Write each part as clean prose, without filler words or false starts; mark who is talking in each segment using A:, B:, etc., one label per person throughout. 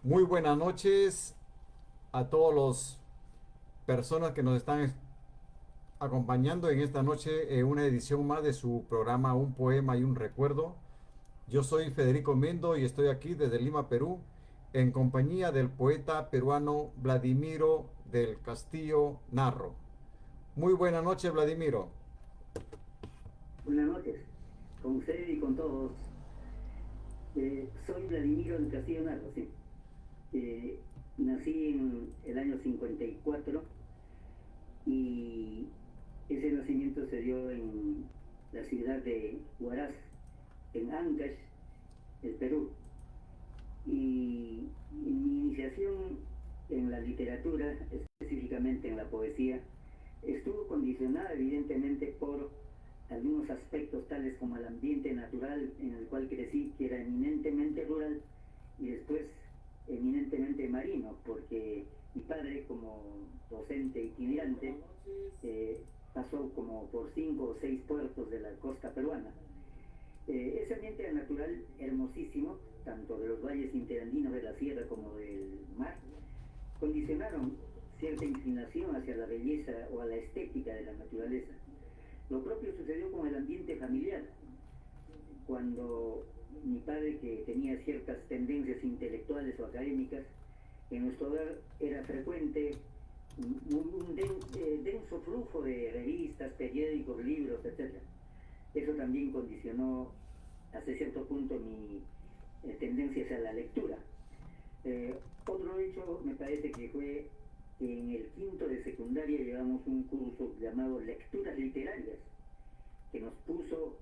A: Muy buenas noches a todas las personas que nos están acompañando en esta noche en una edición más de su programa Un Poema y un Recuerdo. Yo soy Federico Mendo y estoy aquí desde Lima, Perú, en compañía del poeta peruano Vladimiro del Castillo Narro. Muy buenas noches, Vladimiro.
B: Buenas noches, con usted y con todos. Soy Vladimiro del Castillo Narro, sí. Nací en el año 54 y ese nacimiento se dio en la ciudad de Huaraz, en Ancash, el Perú. Y mi iniciación en la literatura, específicamente en la poesía, estuvo condicionada evidentemente por algunos aspectos tales como el ambiente natural en el cual crecí, que era eminentemente rural, y después eminentemente marino, porque mi padre, como docente itinerante, pasó como por 5 o 6 puertos de la costa peruana. Ese ambiente natural hermosísimo, tanto de los valles interandinos de la sierra como del mar, condicionaron cierta inclinación hacia la belleza o a la estética de la naturaleza. Lo propio sucedió con el ambiente familiar, cuando mi padre, que tenía ciertas tendencias intelectuales o académicas, en nuestro hogar era frecuente un denso flujo de revistas, periódicos, libros, etc. Eso también condicionó hasta cierto punto mi tendencia hacia la lectura. Otro hecho me parece que fue que en el quinto de secundaria llevamos un curso llamado Lecturas Literarias, que nos puso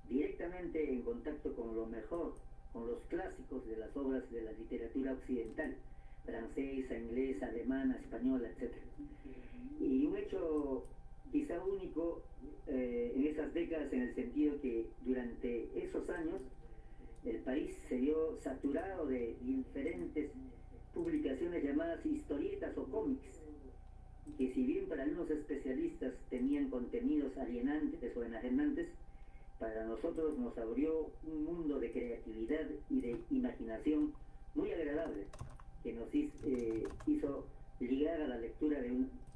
B: directamente en contacto con lo mejor, con los clásicos de las obras de la literatura occidental, francesa, inglesa, alemana, española, etc. Y un hecho quizá único en esas décadas, en el sentido que durante esos años el país se vio saturado de diferentes publicaciones llamadas historietas o cómics, que si bien para algunos especialistas tenían contenidos alienantes o enajenantes, para nosotros nos abrió un mundo de creatividad y de imaginación muy agradable, que nos hizo ligar a la lectura de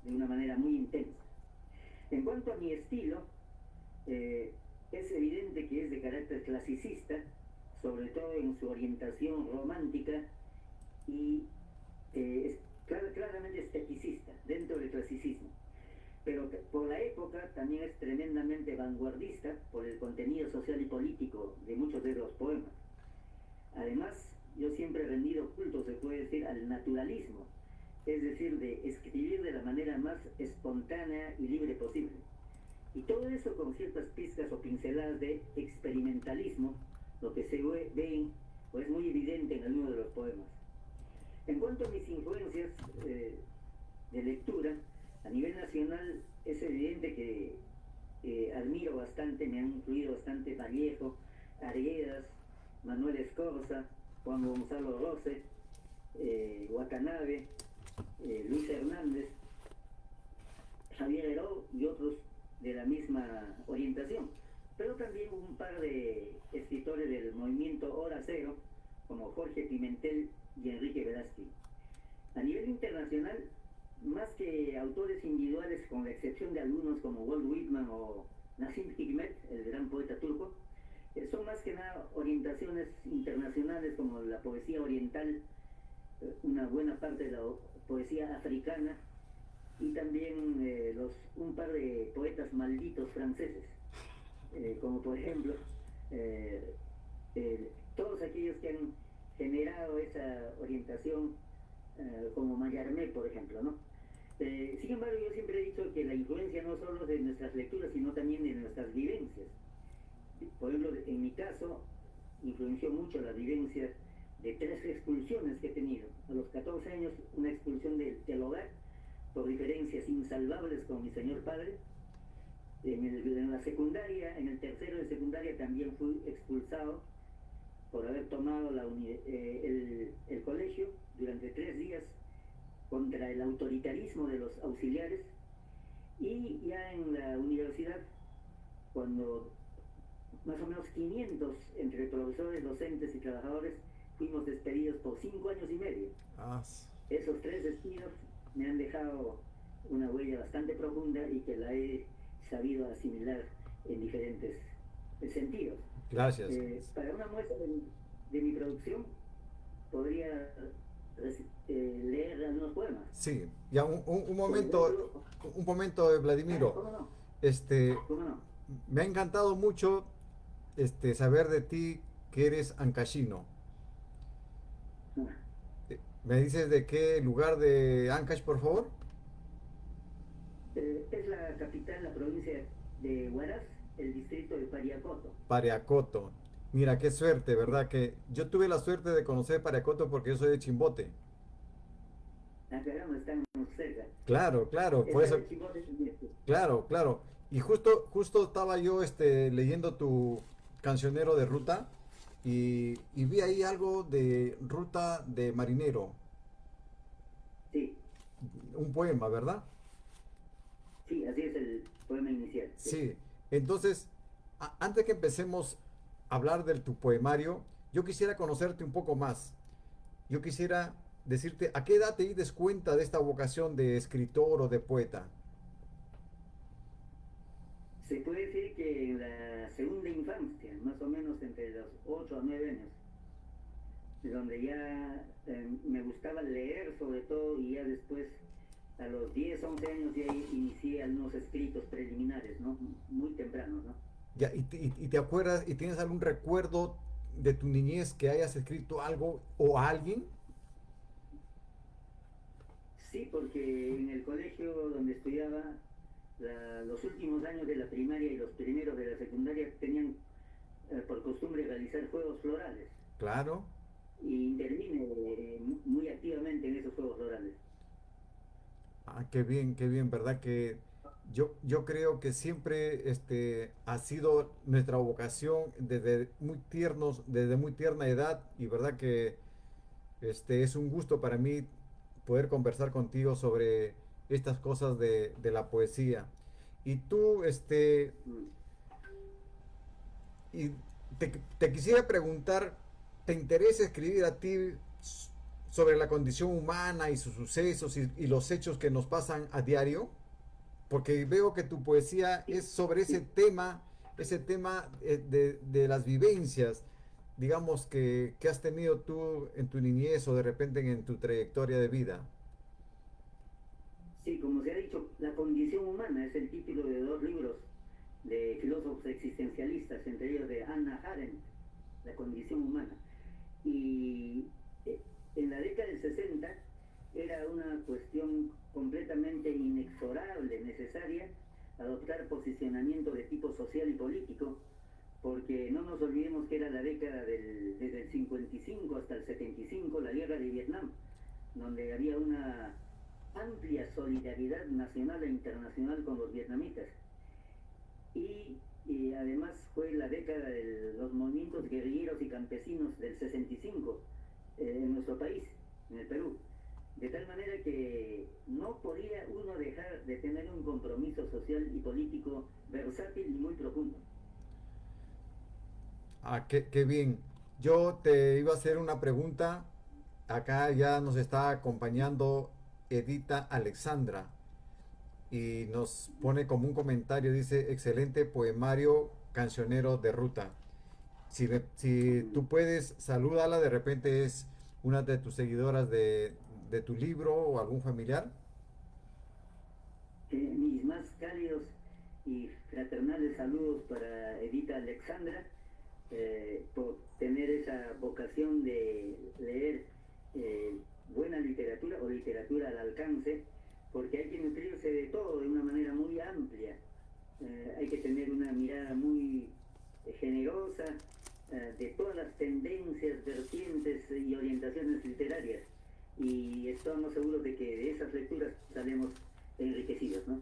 B: una manera muy intensa. En cuanto a mi estilo, eh, es evidente que es de carácter clasicista, sobre todo en su orientación romántica, y es claramente esteticista dentro del clasicismo. Pero por la época también es tremendamente vanguardista por el contenido social y político de muchos de los poemas. Además, yo siempre he rendido culto, se puede decir, al naturalismo, es decir, de escribir de la manera más espontánea y libre posible. Y todo eso con ciertas pizcas o pinceladas de experimentalismo, lo que se ve o es muy evidente en algunos de los poemas. En cuanto a mis influencias de lectura, a nivel nacional es evidente que admiro bastante, me han influido bastante Vallejo, Arguedas, Manuel Escorza, Juan Gonzalo Rose, Watanabe, Luis Hernández, Javier Heró y otros de la misma orientación. Pero también un par de escritores del movimiento Hora Cero, como Jorge Pimentel y Enrique Velázquez. A nivel internacional, más que autores individuales, con la excepción de algunos como Walt Whitman o Nassim Hikmet, el gran poeta turco, son más que nada orientaciones internacionales como la poesía oriental, una buena parte de la poesía africana y también un par de poetas malditos franceses, como por ejemplo todos aquellos que han generado esa orientación, como Mallarmé, por ejemplo, ¿no? Sin embargo, yo siempre he dicho que la influencia no solo de nuestras lecturas, sino también de nuestras vivencias. Por ejemplo, en mi caso, influenció mucho la vivencia de 3 expulsiones que he tenido. A los 14 años, una expulsión del hogar por diferencias insalvables con mi señor padre. En la secundaria, en el tercero de secundaria, también fui expulsado por haber tomado el colegio durante 3 días contra el autoritarismo de los auxiliares. Y ya en la universidad, cuando más o menos 500 entre profesores, docentes y trabajadores fuimos despedidos por 5 años y medio.
A: Ah,
B: Esos 3 despidos me han dejado una huella bastante profunda y que la he sabido asimilar en diferentes sentidos.
A: gracias.
B: Para una muestra de mi producción, podría leer algunos poemas.
A: Sí, ya
B: Por ejemplo,
A: un momento, Vladimiro.
B: ¿cómo no?
A: Este,
B: ¿Cómo no?
A: me ha encantado mucho saber de ti que eres ancashino.
B: Ah,
A: ¿Me dices de qué lugar de Ancash, por favor?
B: es la capital, la provincia de Huaraz, el distrito de Pariacoto.
A: Pariacoto. Mira, qué suerte, ¿verdad? Que yo tuve la suerte de conocer Pariacoto porque yo soy de Chimbote.
B: Ah, caramba, estamos cerca.
A: Claro, claro, por
B: Esa
A: eso,
B: de Chipote también.
A: claro, claro. Y justo estaba yo leyendo tu cancionero de ruta y vi ahí algo de ruta de marinero,
B: Sí,
A: un poema, ¿verdad?
B: sí, así es el poema inicial. Sí.
A: Sí. Entonces, antes que empecemos a hablar de tu poemario, yo quisiera conocerte un poco más. Yo quisiera decirte, ¿a qué edad te diste cuenta de esta vocación de escritor o de poeta?
B: Se puede decir que en la segunda infancia, más o menos entre los 8 a 9 años, donde ya me gustaba leer sobre todo y ya después a los 10 11 años ya inicié algunos escritos preliminares, ¿no? Muy tempranos, ¿no?
A: Ya, y te acuerdas y tienes algún recuerdo de tu niñez que hayas escrito algo o a alguien?
B: Sí, porque en el colegio donde estudiaba, los últimos años de la primaria y los primeros de la secundaria tenían por costumbre realizar juegos florales
A: Claro.
B: y intervine muy activamente en esos juegos florales.
A: Ah, qué bien, ¿verdad? Que yo creo que siempre ha sido nuestra vocación desde muy tierna edad, y verdad que es un gusto para mí poder conversar contigo sobre estas cosas de la poesía. Y tú,
B: Mm.
A: y te quisiera preguntar, ¿te interesa escribir a ti sobre la condición humana y sus sucesos y los hechos que nos pasan a diario? Porque veo que tu poesía
B: Sí,
A: es sobre
B: sí,
A: ese tema de las vivencias, digamos, que has tenido tú en tu niñez o de repente en tu trayectoria de vida.
B: sí, como se ha dicho, La condición humana es el título de dos libros de filósofos existencialistas, entre ellos de Hannah Arendt, La condición humana. Y eh, en la década del 60 era una cuestión completamente inexorable, necesaria, adoptar posicionamiento de tipo social y político, porque no nos olvidemos que era la década desde el 55 hasta el 75, la guerra de Vietnam, donde había una amplia solidaridad nacional e internacional con los vietnamitas. Y además fue la década de los movimientos guerrilleros y campesinos del 65 en nuestro país, en el Perú. De tal manera que no podía uno dejar de tener un compromiso social y político versátil y muy profundo.
A: Ah, qué bien. Yo te iba a hacer una pregunta. Acá ya nos está acompañando Edita Alexandra y nos pone como un comentario, dice, excelente poemario cancionero de ruta. Si tú puedes, salúdala, de repente es una de tus seguidoras de tu libro o algún familiar.
B: Mis más cálidos y fraternales saludos para Edita Alexandra, por tener esa vocación de leer buena literatura o literatura al alcance, porque hay que nutrirse de todo de una manera muy amplia. Hay que tener una mirada muy generosa de todas las tendencias, vertientes y orientaciones literarias. Y estamos seguros de que de esas lecturas salemos enriquecidos, ¿no?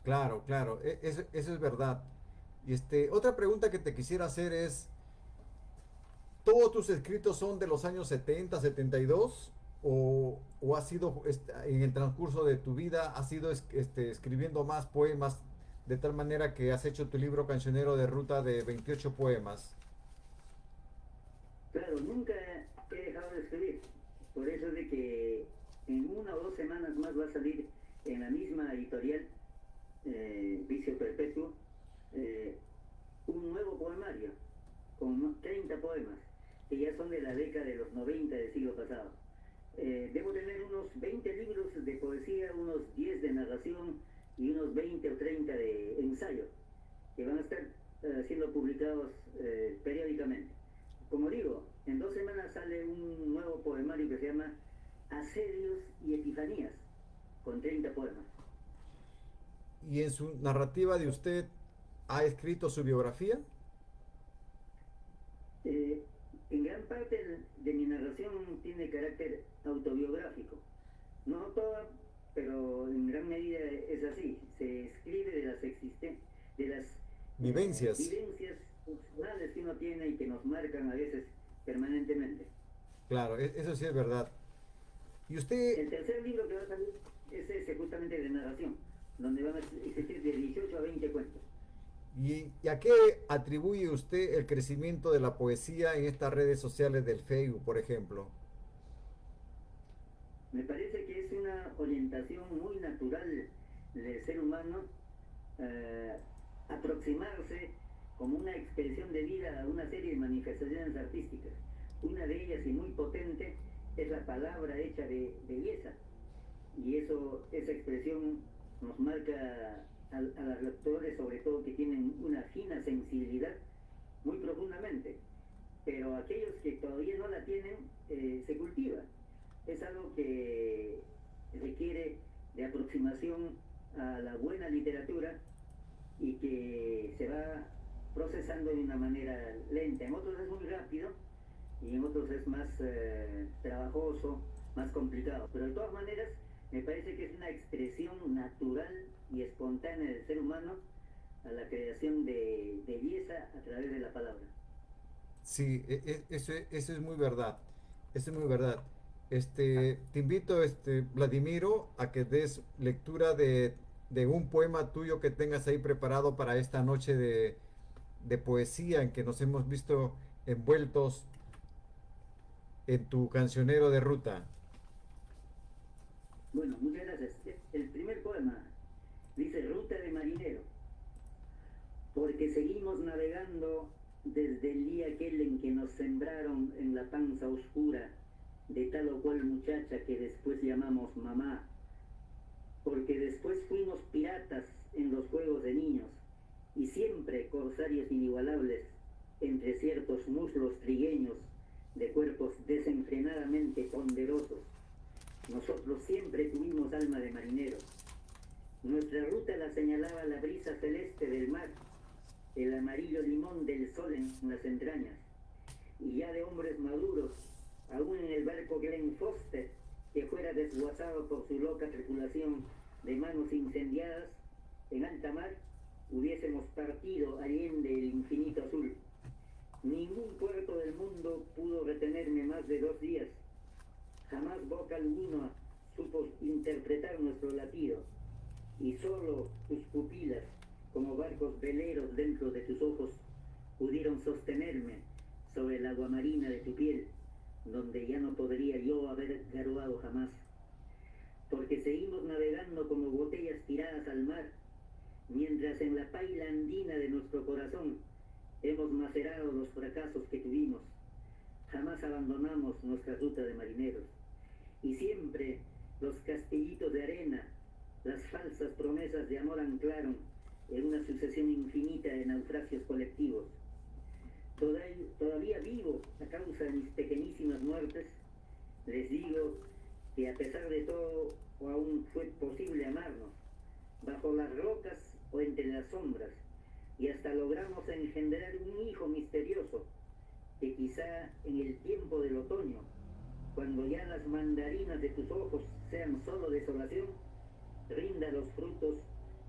A: Claro, claro, eso es verdad. Y otra pregunta que te quisiera hacer es, ¿todos tus escritos son de los años 70, 72? ¿O has sido, en el transcurso de tu vida, has ido escribiendo más poemas de tal manera que has hecho tu libro cancionero de ruta de 28 poemas?
B: Claro, nunca he son de la década de los 90 del siglo pasado. Debo tener unos 20 libros de poesía, unos 10 de narración y unos 20 o 30 de ensayo, que van a estar siendo publicados periódicamente. Como digo, en 2 semanas sale un nuevo poemario que se llama Asedios y Epifanías, con 30 poemas.
A: ¿Y en su narrativa de usted ha escrito su biografía?
B: Eh, en gran parte de mi narración tiene carácter autobiográfico. No toda, pero en gran medida es así. Se escribe de las de las
A: Vivencias.
B: vivencias personales que uno tiene y que nos marcan a veces permanentemente.
A: Claro, eso sí es verdad. ¿Y usted?
B: El tercer libro que va a salir es ese justamente de narración, donde van a existir de 18 a 20 cuentos.
A: ¿Y a qué atribuye usted el crecimiento de la poesía en estas redes sociales del Facebook, por ejemplo?
B: Me parece que es una orientación muy natural del ser humano eh, aproximarse como una expresión de vida a una serie de manifestaciones artísticas. Una de ellas, y muy potente, es la palabra hecha de belleza. Y esa expresión nos marca a los lectores, sobre todo que tienen una fina sensibilidad, muy profundamente. Pero aquellos que todavía no la tienen, se cultiva. Es algo que requiere de aproximación a la buena literatura y que se va procesando de una manera lenta. En otros es muy rápido y en otros es más trabajoso, más complicado. Pero de todas maneras, me parece que es una expresión natural y espontánea del ser humano a la creación de belleza a través de la palabra.
A: Sí, eso es muy verdad. Eso es muy verdad. Te invito, Vladimiro, a que des lectura de un poema tuyo que tengas ahí preparado para esta noche de poesía en que nos hemos visto envueltos en tu cancionero de ruta.
B: Bueno, muchas gracias. El primer poema dice Ruta de Marinero, porque seguimos navegando desde el día aquel en que nos sembraron en la panza oscura de tal o cual muchacha que después llamamos mamá, porque después fuimos piratas en los juegos de niños y siempre corsarios inigualables entre ciertos muslos trigueños de cuerpos desenfrenadamente ponderosos. Nosotros siempre tuvimos alma de marineros. Nuestra ruta la señalaba la brisa celeste del mar, el amarillo limón del sol en las entrañas, y ya de hombres maduros, aún en el barco Glenn Foster, que fuera desguazado por su loca tripulación de manos incendiadas, en alta mar hubiésemos partido allende el infinito azul. Ningún puerto del mundo pudo retenerme más de 2 días. Jamás boca alguna supo interpretar nuestro latido, y solo tus pupilas, como barcos veleros dentro de tus ojos, pudieron sostenerme sobre el agua marina de tu piel, donde ya no podría yo haber garuado jamás. Porque seguimos navegando como botellas tiradas al mar, mientras en la paila andina de nuestro corazón hemos macerado los fracasos que tuvimos. Jamás abandonamos nuestra ruta de marineros. Y siempre los castillitos de arena, las falsas promesas de amor anclaron en una sucesión infinita de naufragios colectivos. Todavía vivo a causa de mis pequeñísimas muertes, les digo que a pesar de todo aún fue posible amarnos, bajo las rocas o entre las sombras, y hasta logramos engendrar un hijo misterioso que quizá en el tiempo del otoño, cuando ya las mandarinas de tus ojos sean solo desolación, rinda los frutos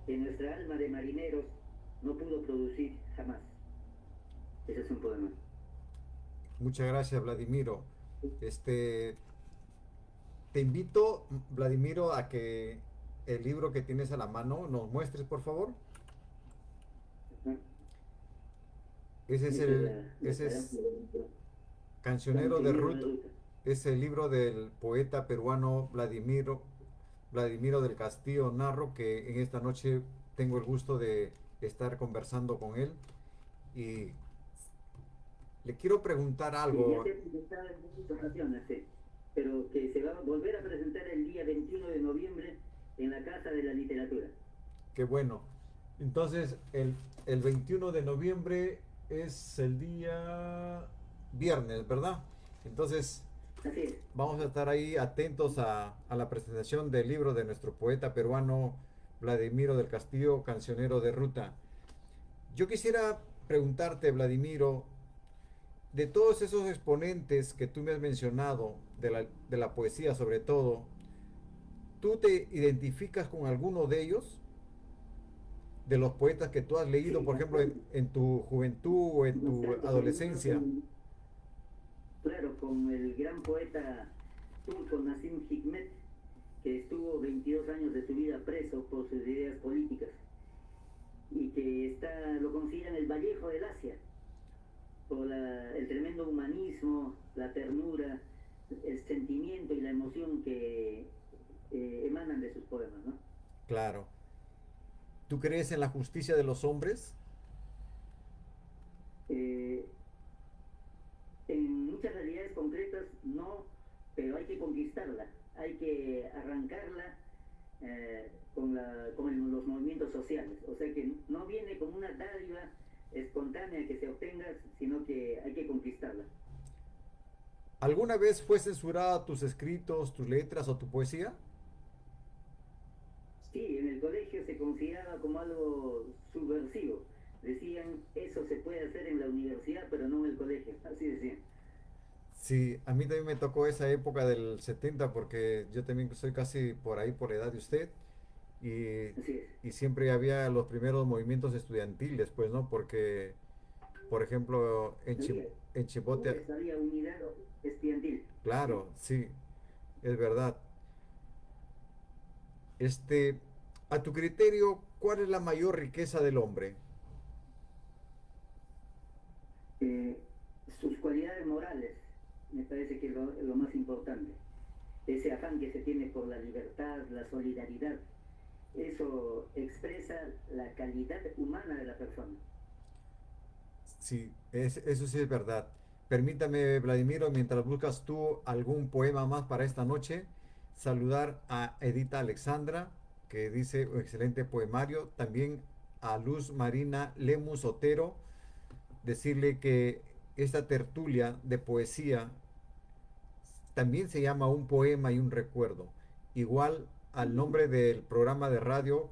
B: que nuestra alma de marineros no pudo producir jamás. Ese es un poema.
A: Muchas gracias, Vladimiro. Te invito, Vladimiro, a que el libro que tienes a la mano nos muestres, por favor.
B: Ajá.
A: Ese es ese es Cancionero de
B: Cancionero de
A: Ruta,
B: ruta.
A: es el libro del poeta peruano Vladimiro del Castillo Narro, que en esta noche tengo el gusto de estar conversando con él. Y Le quiero preguntar
B: Sí, ya
A: algo.
B: se ha presentado en muchas ocasiones, sí, pero que se va a volver a presentar el día 21 de noviembre en la Casa de la Literatura.
A: Qué bueno. Entonces, el 21 de noviembre es el día viernes, ¿verdad? Entonces,
B: Así es.
A: vamos a estar ahí atentos a la presentación del libro de nuestro poeta peruano Vladimiro del Castillo, Cancionero de Ruta. Yo quisiera preguntarte, Vladimiro, de todos esos exponentes que tú me has mencionado, de la poesía sobre todo, ¿tú te identificas con alguno de ellos? De los poetas que tú has leído,
B: Sí,
A: por ejemplo,
B: bastante,
A: en tu juventud o en tu
B: bastante, por ejemplo,
A: adolescencia.
B: claro, con el gran poeta turco Nassim Hikmet, que estuvo 22 años de su vida preso por sus ideas políticas y que lo consideran el Vallejo del Asia, por el tremendo humanismo, la ternura, el sentimiento y la emoción que emanan de sus poemas, ¿no?
A: Claro. ¿Tú crees en la justicia de los hombres?
B: Eh, en muchas realidades concretas no, pero hay que conquistarla, hay que arrancarla los movimientos sociales. O sea que no viene como una dádiva espontánea que se obtenga, sino que hay que conquistarla.
A: ¿Alguna vez fue censurada tus escritos, tus letras o tu poesía?
B: Sí, en el colegio se consideraba como algo subversivo. Decían, eso se puede hacer en la universidad, pero no en el colegio. Así decían.
A: Sí, a mí también me tocó esa época del 70 porque yo también soy casi por ahí, por la edad de usted, y,
B: Así es.
A: y siempre había los primeros movimientos estudiantiles, pues, ¿no? Porque, por ejemplo,
B: Había,
A: En Chimbote,
B: había unidad estudiantil. Sí.
A: claro, sí, es verdad. Este, a tu criterio, ¿cuál es la mayor riqueza del hombre?
B: Eh, Sus cualidades morales, me parece que es lo más importante. Ese afán que se tiene por la libertad, la solidaridad, eso expresa la calidad humana de la persona.
A: Sí, eso sí es verdad. Permítame, Vladimiro, mientras buscas tú algún poema más para esta noche, saludar a Edita Alexandra, que dice un excelente poemario, también a Luz Marina Lemus Otero, decirle que esta tertulia de poesía también se llama Un poema y un recuerdo, igual al nombre del programa de radio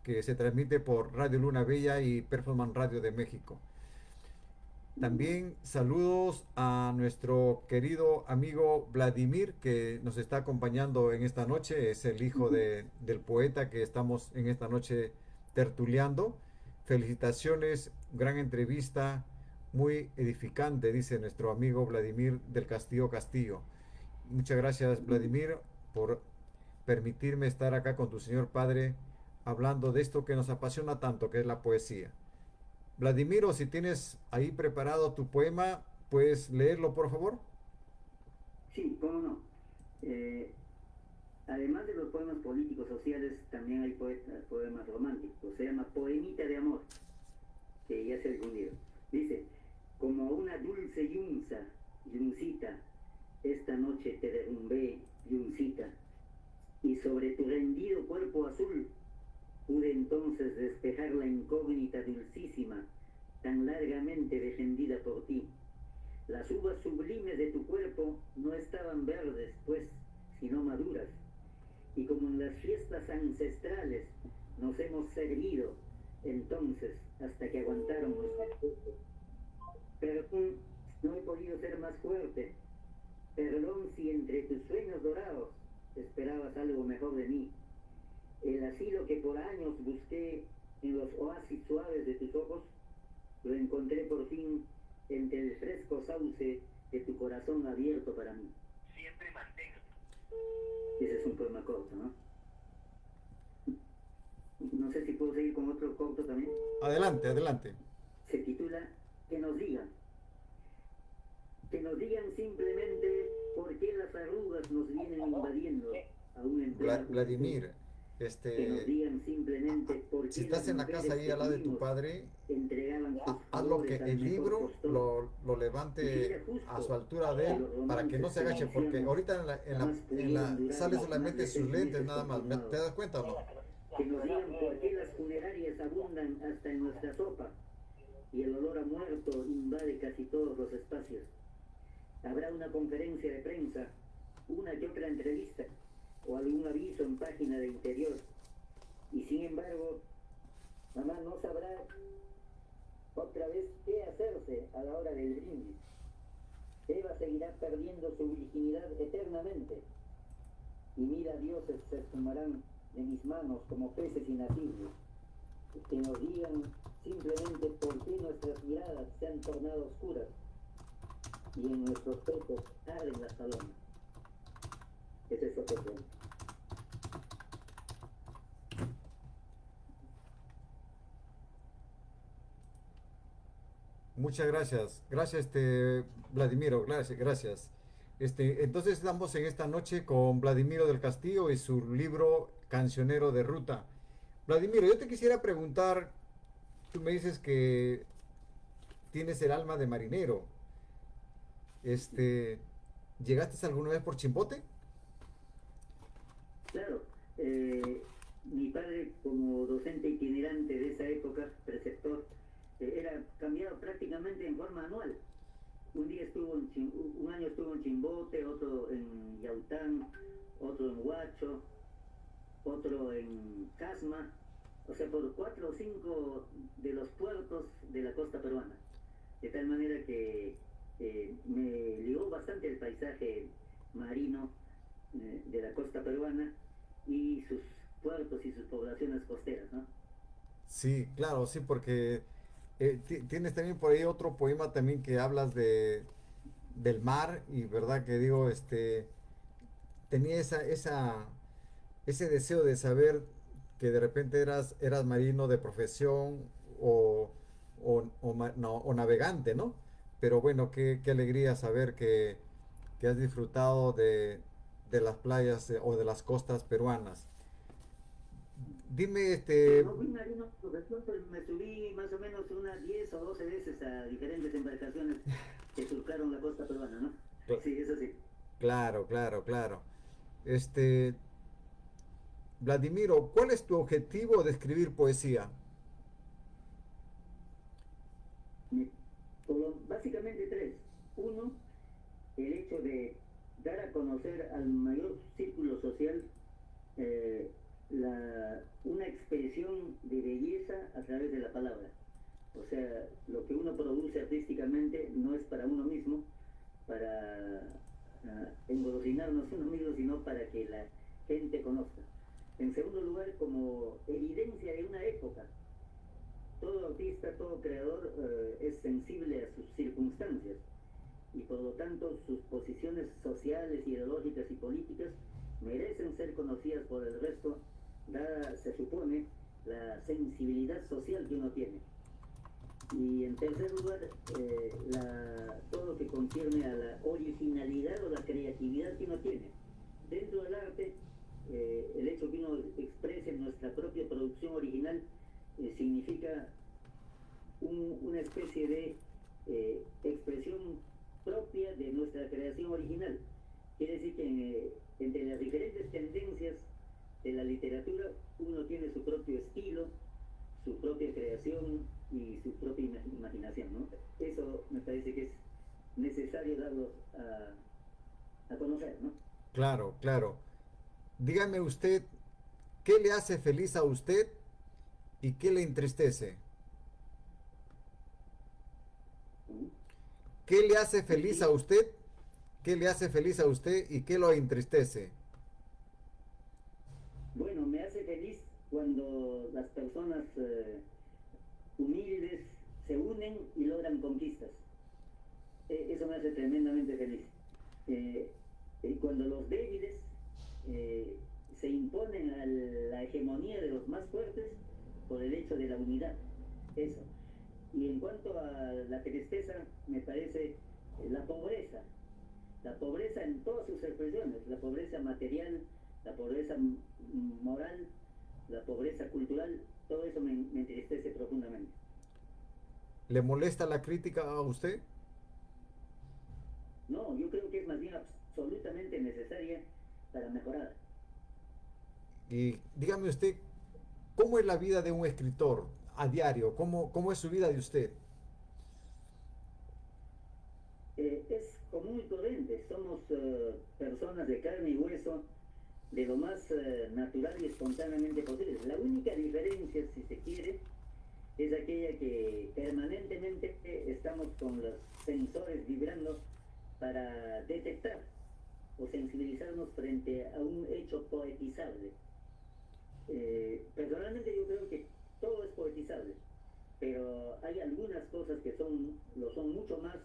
A: que se transmite por Radio Luna Bella y Performance Radio de México. También saludos a nuestro querido amigo Vladimir que nos está acompañando en esta noche. Es el hijo del poeta que estamos en esta noche tertuliando. Felicitaciones, gran entrevista, muy edificante, dice nuestro amigo Vladimir del Castillo Castillo. Muchas gracias, Vladimir, por permitirme estar acá con tu señor padre hablando de esto que nos apasiona tanto, que es la poesía. Vladimiro, si tienes ahí preparado tu poema, ¿puedes leerlo, por favor?
B: Sí, cómo no. Eh, Además de los poemas políticos sociales, también hay poemas románticos. Se llama Poemita de Amor, que ya se ha difundido. Dice, como una dulce yunza, yuncita, esta noche te derrumbé, yuncita, y sobre tu rendido cuerpo azul pude entonces despejar la incógnita dulcísima, tan largamente defendida por ti. Las uvas sublimes de tu cuerpo no estaban verdes, pues, sino maduras, y como en las fiestas ancestrales nos hemos servido entonces hasta que aguantaron nuestros cuerpos. Perdón, no he podido ser más fuerte. Perdón si entre tus sueños dorados esperabas algo mejor de mí. El asilo que por años busqué en los oasis suaves de tus ojos, lo encontré por fin entre el fresco sauce de tu corazón abierto para mí. Siempre mantengo. Ese es un poema corto, ¿no? No sé si puedo seguir con otro corto también.
A: Adelante, adelante.
B: Se titula Que nos digan. Que nos digan simplemente por qué las arrugas nos vienen invadiendo, aún en plena juventud.
A: Vladimir,
B: que nos
A: Este,
B: digan simplemente por
A: si
B: qué las
A: estás en la casa
B: mujeres
A: ahí
B: que
A: al lado de tu
B: vivimos
A: padre,
B: entregaban sus
A: haz lo que
B: favores al
A: el
B: mejor
A: libro
B: postor,
A: lo
B: y si
A: levante
B: era
A: a su
B: justo
A: altura de
B: que
A: él
B: los
A: para que no
B: romances
A: se
B: que
A: agache, porque
B: iniciamos
A: ahorita
B: jamás pudieron durar
A: sale
B: más
A: solamente
B: de
A: sus
B: 6
A: lentes
B: meses
A: nada más, ¿te
B: confirmados.
A: das cuenta o no?
B: Que nos digan por qué las funerarias abundan hasta en nuestra sopa y el olor a muerto invade casi todos los espacios. Habrá una conferencia de prensa, una que otra entrevista o algún aviso en página de interior. Y sin embargo, mamá no sabrá otra vez qué hacerse a la hora del brindis. Eva seguirá perdiendo su virginidad eternamente. Y mira, dioses se esfumarán de mis manos como peces inacibles. Que nos digan simplemente por qué nuestras miradas se han tornado oscuras y en nuestros pechos arden las palomas. Ese es otro tema.
A: Muchas gracias. Gracias, Vladimiro. Gracias, gracias. Entonces estamos en esta noche con Vladimiro del Castillo y su libro Cancionero de Ruta. Vladimiro, yo te quisiera preguntar, tú me dices que tienes el alma de marinero. Este, ¿Llegaste alguna vez por Chimbote?
B: Claro, mi padre como docente itinerante de esa época, preceptor, era cambiado prácticamente en forma anual. Un día estuvo un año estuvo en Chimbote, otro en Yaután, otro en Huacho, otro en Casma, o sea, por 4 o 5 de los puertos de la costa peruana. De tal manera que me ligó bastante el paisaje marino de la costa peruana y sus puertos y sus poblaciones costeras, ¿no?
A: Sí, claro, sí, porque tienes también por ahí otro poema también que hablas del mar y verdad que digo, tenía ese deseo de saber que de repente eras marino de profesión o, no, o navegante, ¿no? Pero bueno, qué alegría saber que has disfrutado de las playas o de las costas peruanas. Dime,
B: No fui marino profesor, pero me subí más o menos unas 10 o 12 veces a diferentes embarcaciones que surcaron la costa peruana, ¿no?
A: cl-
B: Sí, eso sí.
A: claro, claro, claro. Este, Vladimiro, ¿cuál es tu objetivo de escribir poesía?
B: Básicamente tres. Uno, el hecho de dar a conocer al mayor círculo social eh, una expresión de belleza a través de la palabra. O sea, lo que uno produce artísticamente no es para uno mismo, para engolosinarnos uno mismo, sino para que la gente conozca. En segundo lugar, como evidencia de una época, todo artista, todo creador es sensible a sus circunstancias y por lo tanto sus posiciones sociales, ideológicas y políticas merecen ser conocidas por el resto, dada, se supone, la sensibilidad social que uno tiene. Y en tercer lugar, todo lo que concierne a la originalidad o la creatividad que uno tiene. Dentro del arte, el hecho que uno exprese nuestra propia producción original significa una especie de expresión propia de nuestra creación original. Quiere decir que entre las diferentes tendencias de la literatura uno tiene su propio estilo, su propia creación y su propia imaginación, ¿no? Eso me parece que es necesario darlo a conocer, ¿no?
A: Claro, claro. Dígame usted, ¿qué le hace feliz a usted y qué le entristece?
B: ¿Mm?
A: ¿Qué le hace feliz a
B: Sí,
A: usted? ¿Qué le hace feliz a usted y qué lo entristece?
B: bueno, me hace feliz cuando las personas humildes se unen y logran conquistas. Eso me hace tremendamente feliz. Eh, Cuando los débiles eh, se imponen a la hegemonía de los más fuertes por el hecho de la unidad. Eso. Y en cuanto a la tristeza, me parece la pobreza en todas sus expresiones, la pobreza material, la pobreza moral, la pobreza cultural, todo eso me entristece profundamente.
A: ¿Le molesta la crítica a usted?
B: No, yo creo que es más bien absolutamente necesaria para mejorar.
A: Y dígame usted, ¿cómo es la vida de un escritor a diario? ¿Cómo es su vida de usted?
B: Es común y corriente, somos personas de carne y hueso de lo más natural y espontáneamente posible. La única diferencia, si se quiere, es aquella que permanentemente estamos con los sensores vibrando para detectar o sensibilizarnos frente a un hecho poetizable. Personalmente yo creo que todo es poetizable, pero hay algunas cosas que lo son mucho más,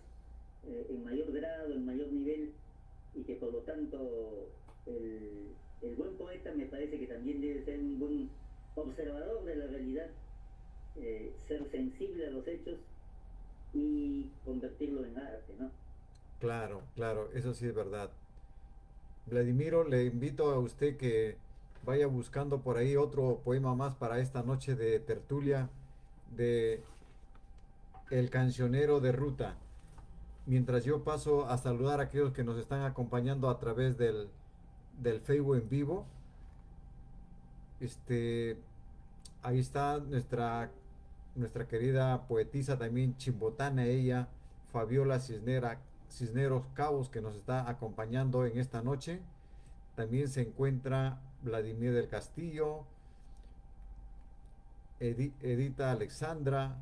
B: en mayor grado, en mayor nivel, y que por lo tanto el buen poeta me parece que también debe ser un buen observador de la realidad, ser sensible a los hechos y convertirlo en arte, ¿no?
A: Claro, claro, eso sí es verdad. Vladimiro, le invito a usted que vaya buscando por ahí otro poema más para esta noche de tertulia de El cancionero de ruta. Mientras yo paso a saludar a aquellos que nos están acompañando a través del Facebook en vivo. Este, ahí está nuestra querida poetisa también chimbotana ella, Fabiola Cisneros Cabos, que nos está acompañando en esta noche. También se encuentra Vladimir del Castillo, Edita Alexandra,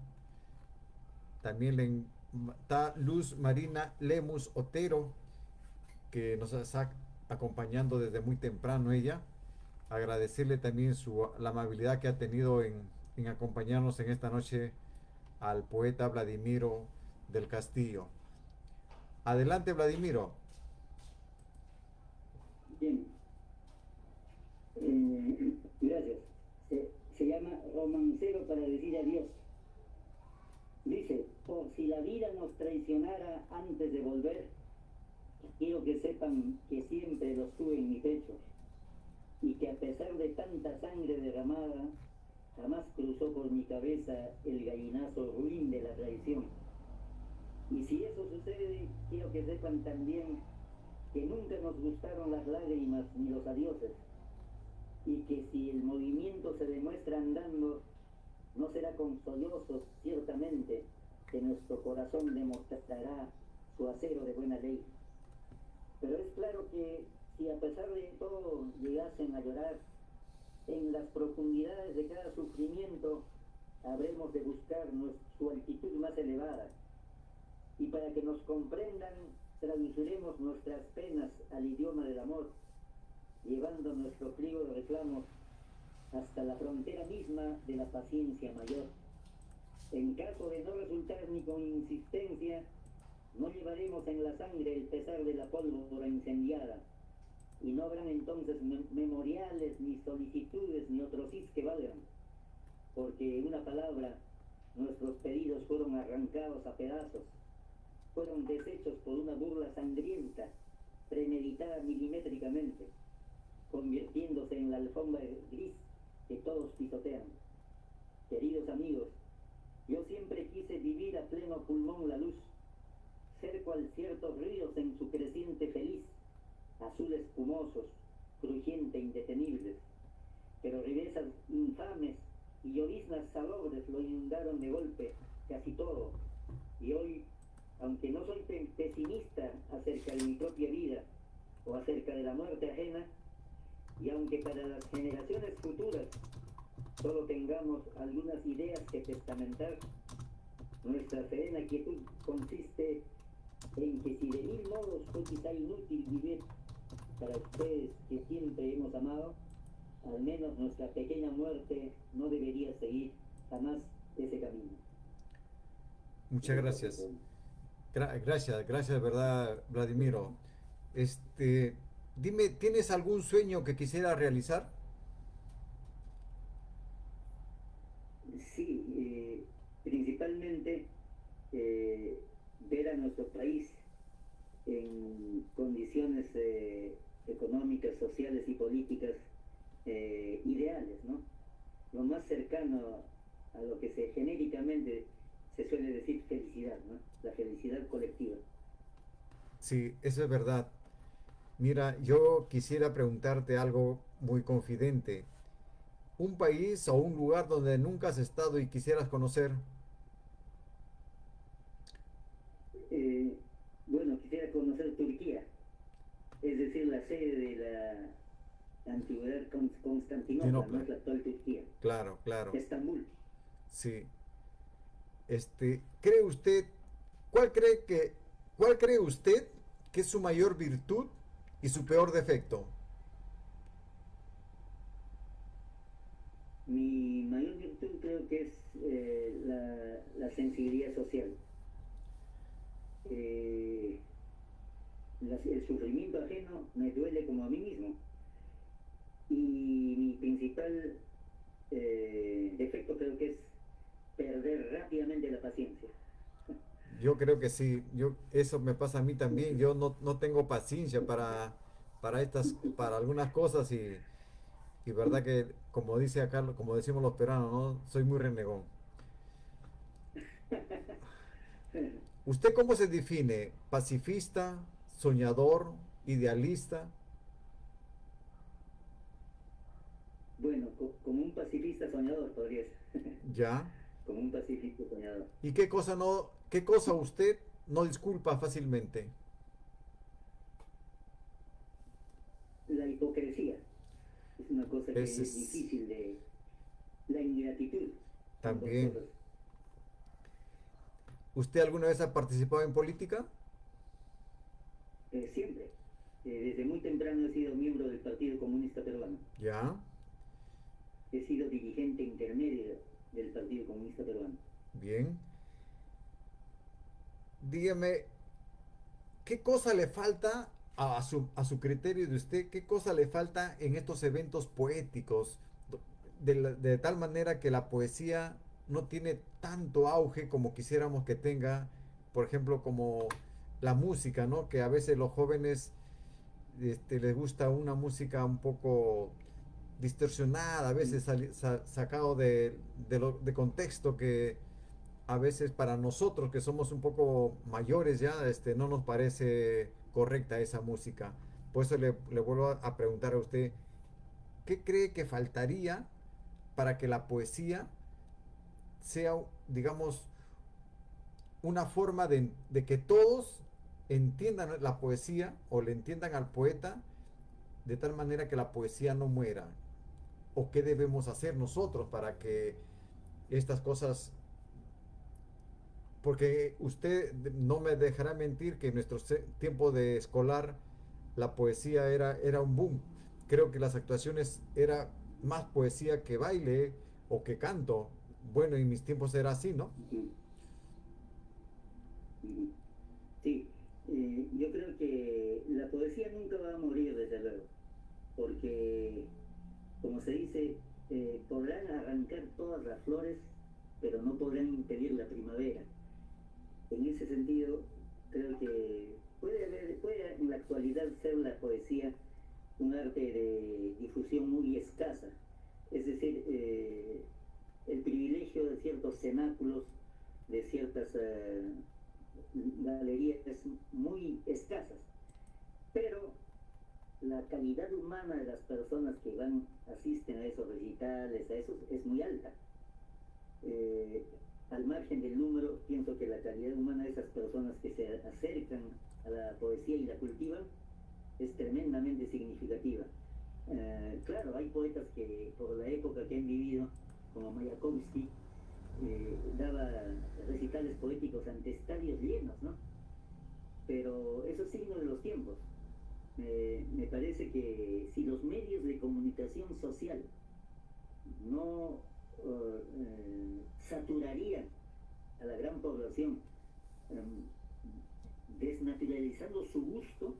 A: también está Luz Marina Lemus Otero, que nos está acompañando desde muy temprano ella. Agradecerle también la amabilidad que ha tenido en acompañarnos en esta noche al poeta Vladimiro del Castillo. Adelante, Vladimiro.
B: Bien, gracias. Se llama Romancero para decir adiós. Dice, por si la vida nos traicionara antes de volver, quiero que sepan que siempre los tuve en mi pecho y que a pesar de tanta sangre derramada, jamás cruzó por mi cabeza el gallinazo ruin de la traición. Y si eso sucede, quiero que sepan también que nunca nos gustaron las lágrimas ni los adioses, y que si el movimiento se demuestra andando, no será con sollozos, ciertamente, que nuestro corazón demostrará su acero de buena ley. Pero es claro que si a pesar de todo llegasen a llorar, en las profundidades de cada sufrimiento habremos de buscar su altitud más elevada. Y para que nos comprendan, traduciremos nuestras penas al idioma del amor, llevando nuestro pliego de reclamos hasta la frontera misma de la paciencia mayor. En caso de no resultar ni con insistencia, no llevaremos en la sangre el pesar de la pólvora incendiada, y no habrán entonces memoriales, ni solicitudes, ni otros sís que valgan, porque en una palabra, nuestros pedidos fueron arrancados a pedazos, fueron deshechos por una burla sangrienta, premeditada milimétricamente, convirtiéndose en la alfombra gris que todos pisotean. Queridos amigos, yo siempre quise vivir a pleno pulmón la luz, ser cual ciertos ríos en su creciente feliz, azul espumosos, crujiente indetenibles, pero ribezas infames y lloviznas salobres lo inundaron de golpe casi todo, y hoy, aunque no soy pesimista acerca de mi propia vida o acerca de la muerte ajena, y aunque para las generaciones futuras solo tengamos algunas ideas que testamentar, nuestra serena quietud consiste en que si de mil modos fue quizá inútil vivir para ustedes que siempre hemos amado, al menos nuestra pequeña muerte no debería seguir jamás ese camino.
A: Muchas gracias. Gracias, ¿verdad, Vladimiro? Este, dime, ¿tienes algún sueño que quisiera realizar?
B: Sí, principalmente ver a nuestro país en condiciones económicas, sociales y políticas ideales, ¿no? lo más cercano a lo que se genéricamente se suele decir felicidad, ¿no? La felicidad colectiva.
A: Sí, eso es verdad. Mira, yo quisiera preguntarte algo muy confidente. ¿Un país o un lugar donde nunca has estado y quisieras conocer?
B: Eh, bueno, quisiera conocer Turquía, es decir, la sede de la antigüedad Constantinopla, no
A: Tinopla.
B: es la actual Turquía,
A: Claro, claro.
B: Estambul.
A: Sí. ¿Cree usted, cuál cree que, cuál cree usted que es su mayor virtud y su peor defecto?
B: Mi mayor virtud creo que es la sensibilidad social. Eh, el sufrimiento ajeno me duele como a mí mismo. Y mi principal defecto creo que es perder rápidamente la paciencia.
A: Yo creo que sí, eso me pasa a mí también. Yo no tengo paciencia para algunas cosas y verdad que, como dice acá, como decimos los peruanos, ¿no? Soy muy renegón. ¿Usted cómo se define? ¿Pacifista, soñador, idealista?
B: Bueno, como un pacifista soñador podría ser.
A: ¿Ya?
B: Como un pacifista soñador.
A: ¿Y qué cosa usted no disculpa fácilmente?
B: La hipocresía es una cosa que
A: Ese
B: es
A: es
B: difícil de... La ingratitud, ambas
A: también.
B: cosas.
A: ¿Usted alguna vez ha participado en política?
B: Siempre. Desde muy temprano he sido miembro del Partido Comunista Peruano.
A: ¿Ya?
B: He sido dirigente intermedio del Partido Comunista Peruano.
A: Bien. Dígame, ¿qué cosa le falta a su criterio de usted? ¿Qué cosa le falta en estos eventos poéticos? De tal manera que la poesía no tiene tanto auge como quisiéramos que tenga, por ejemplo, como la música, ¿no? Que a veces los jóvenes les gusta una música un poco distorsionada, a veces sacado de contexto que a veces para nosotros que somos un poco mayores ya, no nos parece correcta esa música. Por eso le vuelvo a preguntar a usted, ¿qué cree que faltaría para que la poesía sea, digamos, una forma de que todos entiendan la poesía o le entiendan al poeta de tal manera que la poesía no muera? ¿O qué debemos hacer nosotros para que estas cosas, porque usted no me dejará mentir que en nuestro tiempo de escolar la poesía era un boom. Creo que las actuaciones era más poesía que baile o que canto. Bueno, en mis tiempos era así, ¿no?
B: Uh-huh. Uh-huh. Sí, yo creo que la poesía nunca va a morir, desde luego, porque, como se dice, podrán arrancar todas las flores, pero no podrán impedir la primavera. En ese sentido, creo que puede en la actualidad ser la poesía un arte de difusión muy escasa, es decir, el privilegio de ciertos cenáculos, de ciertas galerías muy escasas, pero la calidad humana de las personas que asisten a esos recitales, a esos, es muy alta. Eh, Al margen del número, pienso que la calidad humana de esas personas que se acercan a la poesía y la cultivan es tremendamente significativa. Claro, hay poetas que por la época que han vivido, como Mayakovsky, daba recitales poéticos ante estadios llenos, ¿no? Pero eso es signo de los tiempos. Me parece que si los medios de comunicación social no saturarían a la gran población, desnaturalizando su gusto,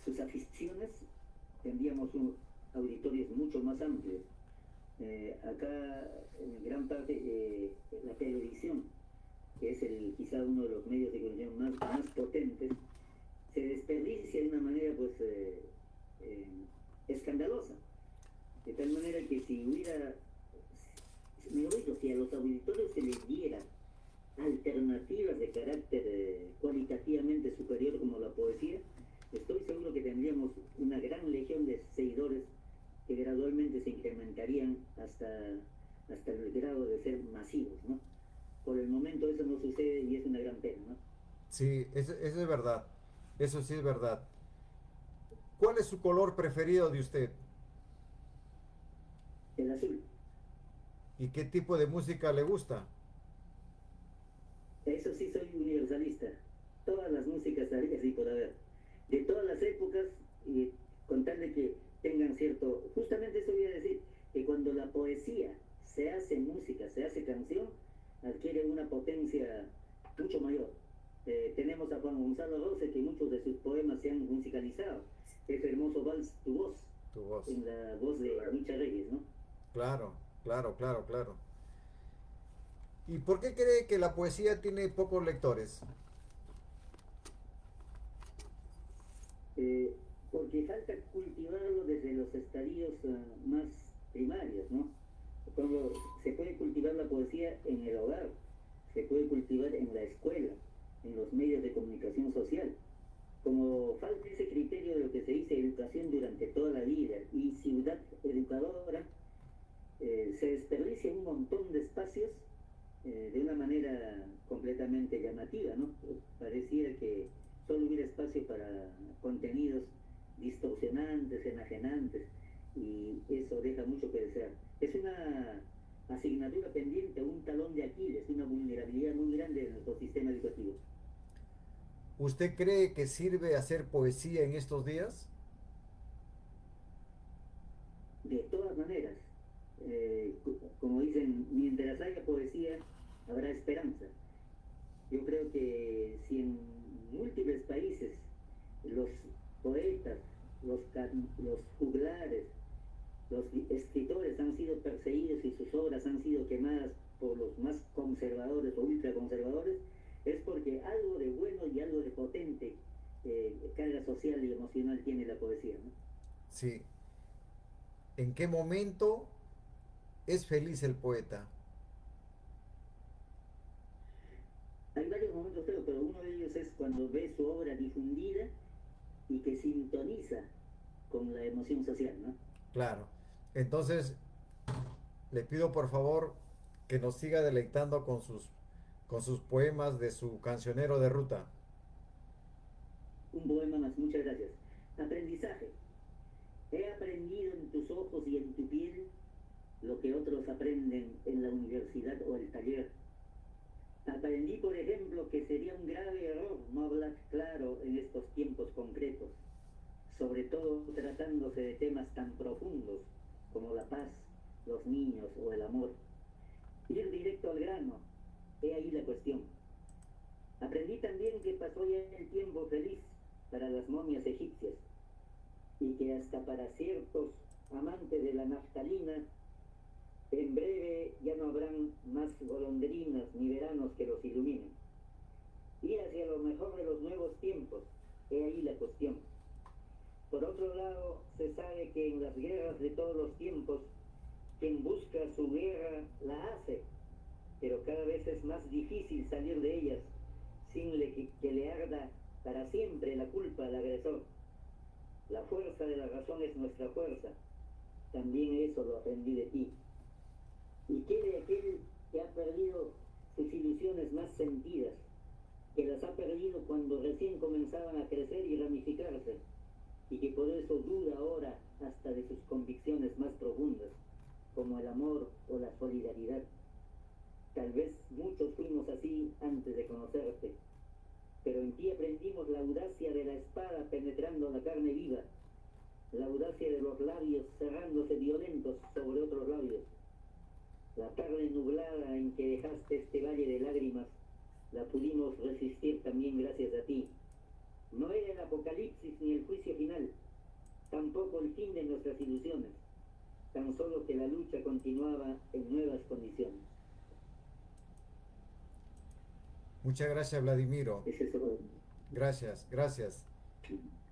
B: sus aficiones, tendríamos auditorios mucho más amplios. Acá, en gran parte, la televisión, que es quizá uno de los medios de comunicación más potentes, se desperdicia de una manera pues escandalosa. De tal manera que si hubiera, mejor dicho, si a los auditores se les diera alternativas de carácter cualitativamente superior como la poesía, estoy seguro que tendríamos una gran legión de seguidores que gradualmente se incrementarían hasta el grado de ser masivos, ¿no? Por el momento eso no sucede y es una gran pena, ¿no?
A: Sí, eso es verdad. Eso sí es verdad. ¿Cuál es su color preferido de usted?
B: El azul.
A: ¿Y qué tipo de música le gusta?
B: Eso sí soy universalista. Todas las músicas habidas y por haber. De todas las épocas, y con tal de que tengan cierto... Justamente eso voy a decir, que cuando la poesía se hace música, se hace canción, adquiere una potencia mucho mayor. Tenemos a Juan Gonzalo Rose, que muchos de sus poemas se han musicalizado. Ese hermoso vals, Tu Voz,
A: Tu voz.
B: en la voz de Micha Reyes, ¿no?
A: Claro, claro, claro, claro. ¿Y por qué cree que la poesía tiene pocos lectores?
B: eh, Porque falta cultivarlo desde los estadios más primarios, ¿no? Cuando se puede cultivar la poesía en el hogar, se puede cultivar en la escuela, en los medios de comunicación social. Como falta ese criterio de lo que se dice educación durante toda la vida y ciudad educadora, se desperdicia un montón de espacios de una manera completamente llamativa, ¿no? Pareciera que solo hubiera espacio para contenidos distorsionantes, enajenantes, y eso deja mucho que desear. Es una asignatura pendiente, un talón de Aquiles, una vulnerabilidad muy grande en nuestro sistema educativo.
A: ¿Usted cree que sirve hacer poesía en estos días?
B: De todas maneras, como dicen, mientras haya poesía, habrá esperanza. Yo creo que si en múltiples países los poetas, los juglares, los escritores han sido perseguidos y sus obras han sido quemadas por los más conservadores o ultraconservadores, es porque algo de bueno y algo de potente carga social y emocional tiene la poesía, ¿no?
A: Sí. ¿En qué momento es feliz el poeta?
B: Hay varios momentos, creo, pero uno de ellos es cuando ve su obra difundida y que sintoniza con la emoción social, ¿no?
A: Claro. Entonces, le pido por favor que nos siga deleitando con sus poemas de su cancionero de ruta.
B: Un poema más, muchas gracias. Aprendizaje. He aprendido en tus ojos y en tu piel lo que otros aprenden en la universidad o el taller. Aprendí, por ejemplo, que sería un grave error no hablar claro en estos tiempos concretos, sobre todo tratándose de temas tan profundos como la paz, los niños o el amor. Ir directo al grano, he ahí la cuestión. Aprendí también que pasó ya el tiempo feliz para las momias egipcias y que hasta para ciertos amantes de la naftalina, en breve ya no habrán más golondrinas ni veranos que los iluminen. Ir hacia lo mejor de los nuevos tiempos, he ahí la cuestión. Por otro lado, se sabe que en las guerras de todos los tiempos, quien busca su guerra la hace, pero cada vez es más difícil salir de ellas sin que le arda para siempre la culpa al agresor. La fuerza de la razón es nuestra fuerza. También eso lo aprendí de ti. ¿Y qué de aquel que ha perdido sus ilusiones más sentidas, que las ha perdido cuando recién comenzaban a crecer y ramificarse, y que por eso duda ahora hasta de sus convicciones más profundas, como el amor o la solidaridad? Tal vez muchos fuimos así antes de conocerte, pero en ti aprendimos la audacia de la espada penetrando la carne viva, la audacia de los labios cerrándose violentos sobre otros labios. La tarde nublada en que dejaste este valle de lágrimas, la pudimos resistir también gracias a ti. No era el apocalipsis ni el juicio final, tampoco el fin de nuestras ilusiones, tan solo que la lucha continuaba en nuevas condiciones.
A: Muchas gracias, Vladimiro.
B: Es eso.
A: Gracias, gracias.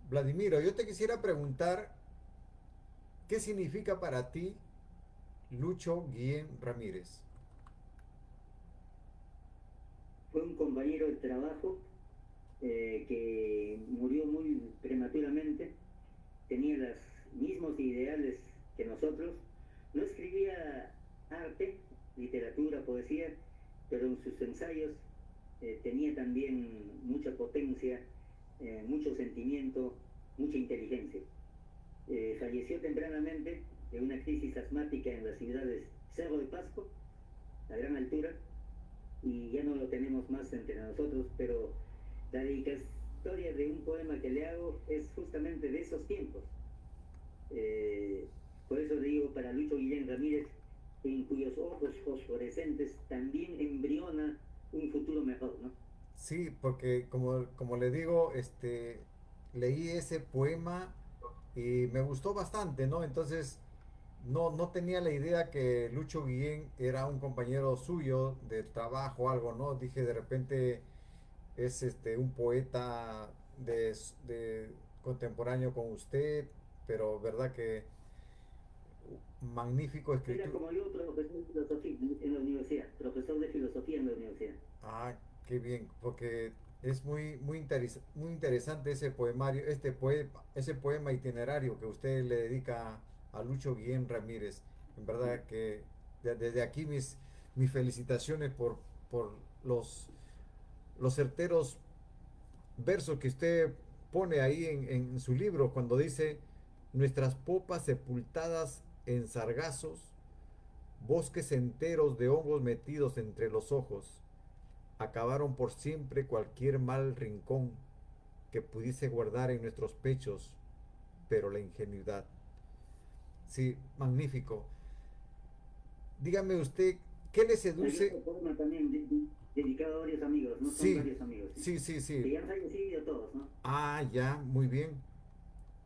A: Vladimiro, yo te quisiera preguntar, ¿qué significa para ti Lucho Guillén Ramírez?
B: Fue un compañero de trabajo que murió muy prematuramente, tenía los mismos ideales que nosotros, no escribía arte, literatura, poesía, pero en sus ensayos tenía también mucha potencia, mucho sentimiento, mucha inteligencia. Falleció tempranamente de una crisis asmática en las ciudades Cerro de Pasco, a gran altura, y ya no lo tenemos más entre nosotros, pero la dedicatoria de un poema que le hago es justamente de esos tiempos. Eh, por eso digo, para Lucho Guillén Ramírez, en cuyos ojos fosforescentes también embriona un futuro mejor, ¿no?
A: Sí, porque como le digo, leí ese poema y me gustó bastante, ¿no? Entonces, no tenía la idea que Lucho Guillén era un compañero suyo de trabajo o algo, ¿no? Dije, de repente es un poeta de contemporáneo con usted, pero verdad que magnífico
B: Era
A: escritor.
B: como yo, profesor de filosofía en la universidad, profesor de filosofía en la universidad.
A: Ah, qué bien, porque es muy interesante ese poemario, ese poema itinerario que usted le dedica a Lucho Guillén Ramírez. En verdad que desde aquí mis felicitaciones por los certeros versos que usted pone ahí en su libro cuando dice nuestras popas sepultadas en sargazos, bosques enteros de hongos metidos entre los ojos acabaron por siempre cualquier mal rincón que pudiese guardar en nuestros pechos, pero la ingenuidad. Sí, magnífico. Dígame usted, ¿qué le
B: Hay
A: seduce?
B: otro poema también dedicado a varios amigos, ¿no? Son
A: Sí,
B: varios amigos, ¿sí?
A: sí.
B: Que ya han fallecido todos, ¿no?
A: Ah, ya, muy bien.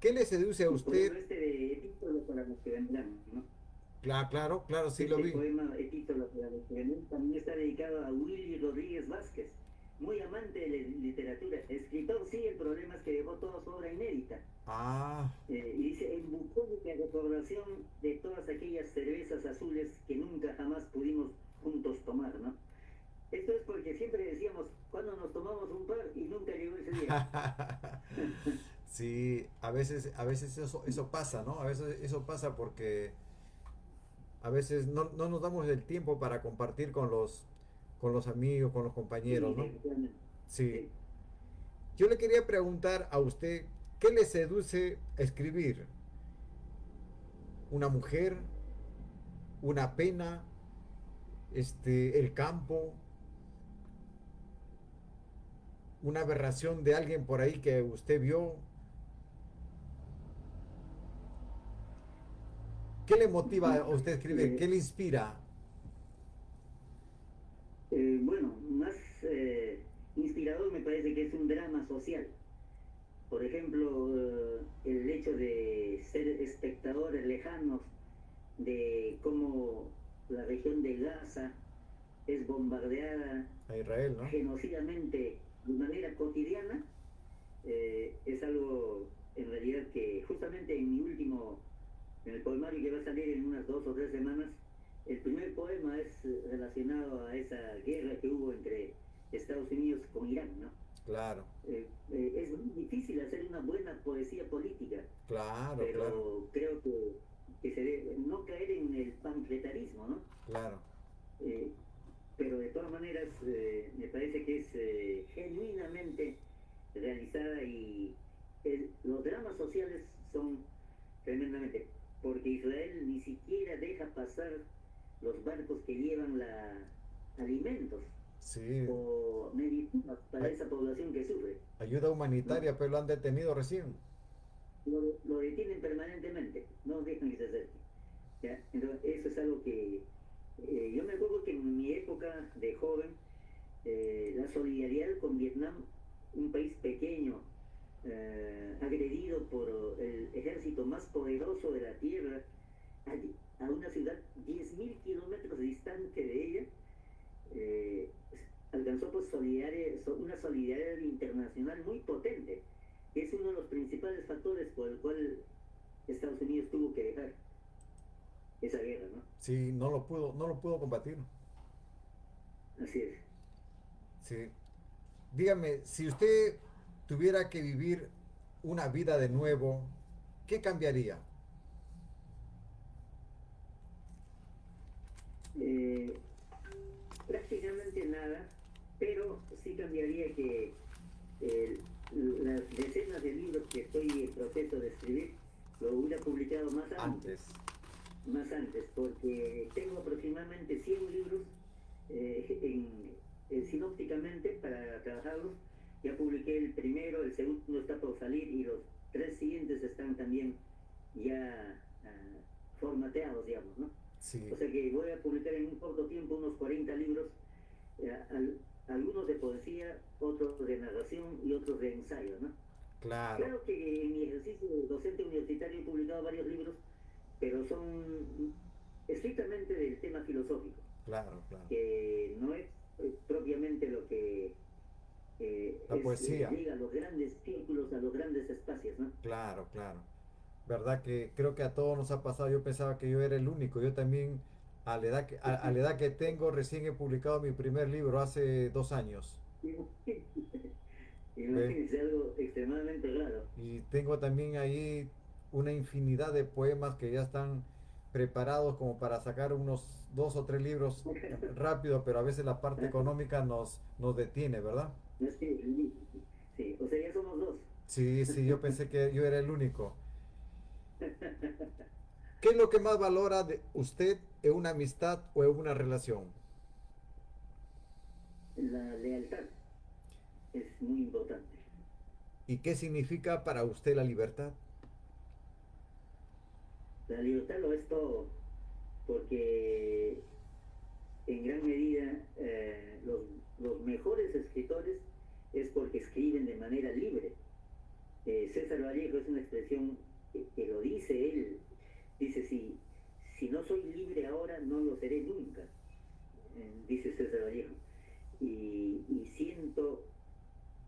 A: ¿Qué le seduce a
B: Por ejemplo,
A: usted?
B: este de Epístola para los que vendrán, ¿no?
A: Claro, sí lo
B: Este
A: vi.
B: poema Epístola para los que vendrán también está dedicado a Willy Rodríguez Vázquez, muy amante de la literatura. Escritor, sí, el problema es que dejó toda su obra inédita.
A: Ah,
B: Y dice, en bucólica recordación de todas aquellas cervezas azules que nunca jamás pudimos juntos tomar, ¿no? Esto es porque siempre decíamos, cuando nos tomamos un par y nunca llegó ese día.
A: sí, a veces eso pasa, ¿no? A veces eso pasa porque a veces no nos damos el tiempo para compartir con los amigos, con los compañeros,
B: Sí,
A: ¿no?
B: efectivamente.
A: Sí.
B: Sí.
A: Yo le quería preguntar a usted, ¿qué le seduce escribir? ¿Una mujer? ¿Una pena? ¿El campo? ¿Una aberración de alguien por ahí que usted vio? ¿Qué le motiva a usted a escribir? ¿Qué
B: Eh,
A: le inspira?
B: bueno, más inspirador me parece que es un drama social. Por ejemplo, el hecho de ser espectadores lejanos de cómo la región de Gaza es bombardeada
A: A Israel, ¿no?
B: genocidamente de manera cotidiana, es algo en realidad que justamente en el poemario que va a salir en unas 2 o 3 semanas, el primer poema es relacionado a esa guerra que hubo entre Estados Unidos con Irán, ¿no?
A: Claro,
B: Es muy difícil hacer una buena poesía política,
A: claro,
B: pero creo que se debe no caer en el panfletarismo, ¿no?
A: claro.
B: Eh, pero de todas maneras me parece que es genuinamente realizada y los dramas sociales son tremendamente, porque Israel ni siquiera deja pasar los barcos que llevan alimentos
A: Sí,
B: o medicinas para
A: ay-
B: esa población que sufre,
A: ayuda
B: ¿no?
A: humanitaria, pero lo han detenido recién.
B: Lo detienen permanentemente, no dejan que se acerque. ¿Ya? Entonces, eso es algo que yo me acuerdo que en mi época de joven, la solidaridad con Vietnam, un país pequeño, agredido por el ejército más poderoso de la Tierra, a una ciudad 10.000 kilómetros distante de ella, eh, alcanzó pues una solidaridad internacional muy potente, que es uno de los principales factores por el cual Estados Unidos tuvo tuvo que dejar esa guerra, ¿no?
A: Sí, no lo pudo combatir.
B: Así es.
A: Sí. Dígame, si usted tuviera que vivir una vida de nuevo, ¿qué cambiaría?
B: Eh, Prácticamente nada, pero sí cambiaría que eh, las decenas de libros que estoy en proceso de escribir lo hubiera publicado
A: Antes.
B: más antes, porque tengo aproximadamente 100 libros sinópticamente para trabajarlos. Ya publiqué el primero, el segundo está por salir y los tres siguientes están también ya formateados, digamos, ¿no?
A: Sí,
B: O sea que voy a publicar en un corto tiempo unos 40 libros, algunos de poesía, otros de narración y otros de ensayo, ¿no?
A: claro,
B: Claro que en mi ejercicio de docente universitario he publicado varios libros, pero son estrictamente del tema filosófico,
A: claro, claro.
B: que no es propiamente lo que
A: La poesía,
B: llega a los grandes círculos, a los grandes espacios, ¿no?
A: claro, claro. Verdad que creo que a todos nos ha pasado. Yo pensaba que yo era el único. Yo también, a la edad que tengo, recién he publicado mi primer libro hace 2 años. ¿Ve?
B: Imagínense algo extremadamente raro.
A: Y tengo también ahí una infinidad de poemas que ya están preparados como para sacar unos 2 o 3 libros rápido, pero a veces la parte económica nos detiene, ¿verdad?
B: No es que, sí, o sea, ya somos dos.
A: Sí, sí, yo pensé que yo era el único. ¿Qué es lo que más valora de usted en una amistad o en una relación?
B: La lealtad es muy importante.
A: ¿Y qué significa para usted la libertad?
B: La libertad lo es todo, porque en gran medida los mejores escritores es porque escriben de manera libre. César Vallejo es una expresión que lo dice él. Dice, si no soy libre ahora, no lo seré nunca, dice César Vallejo. Y siento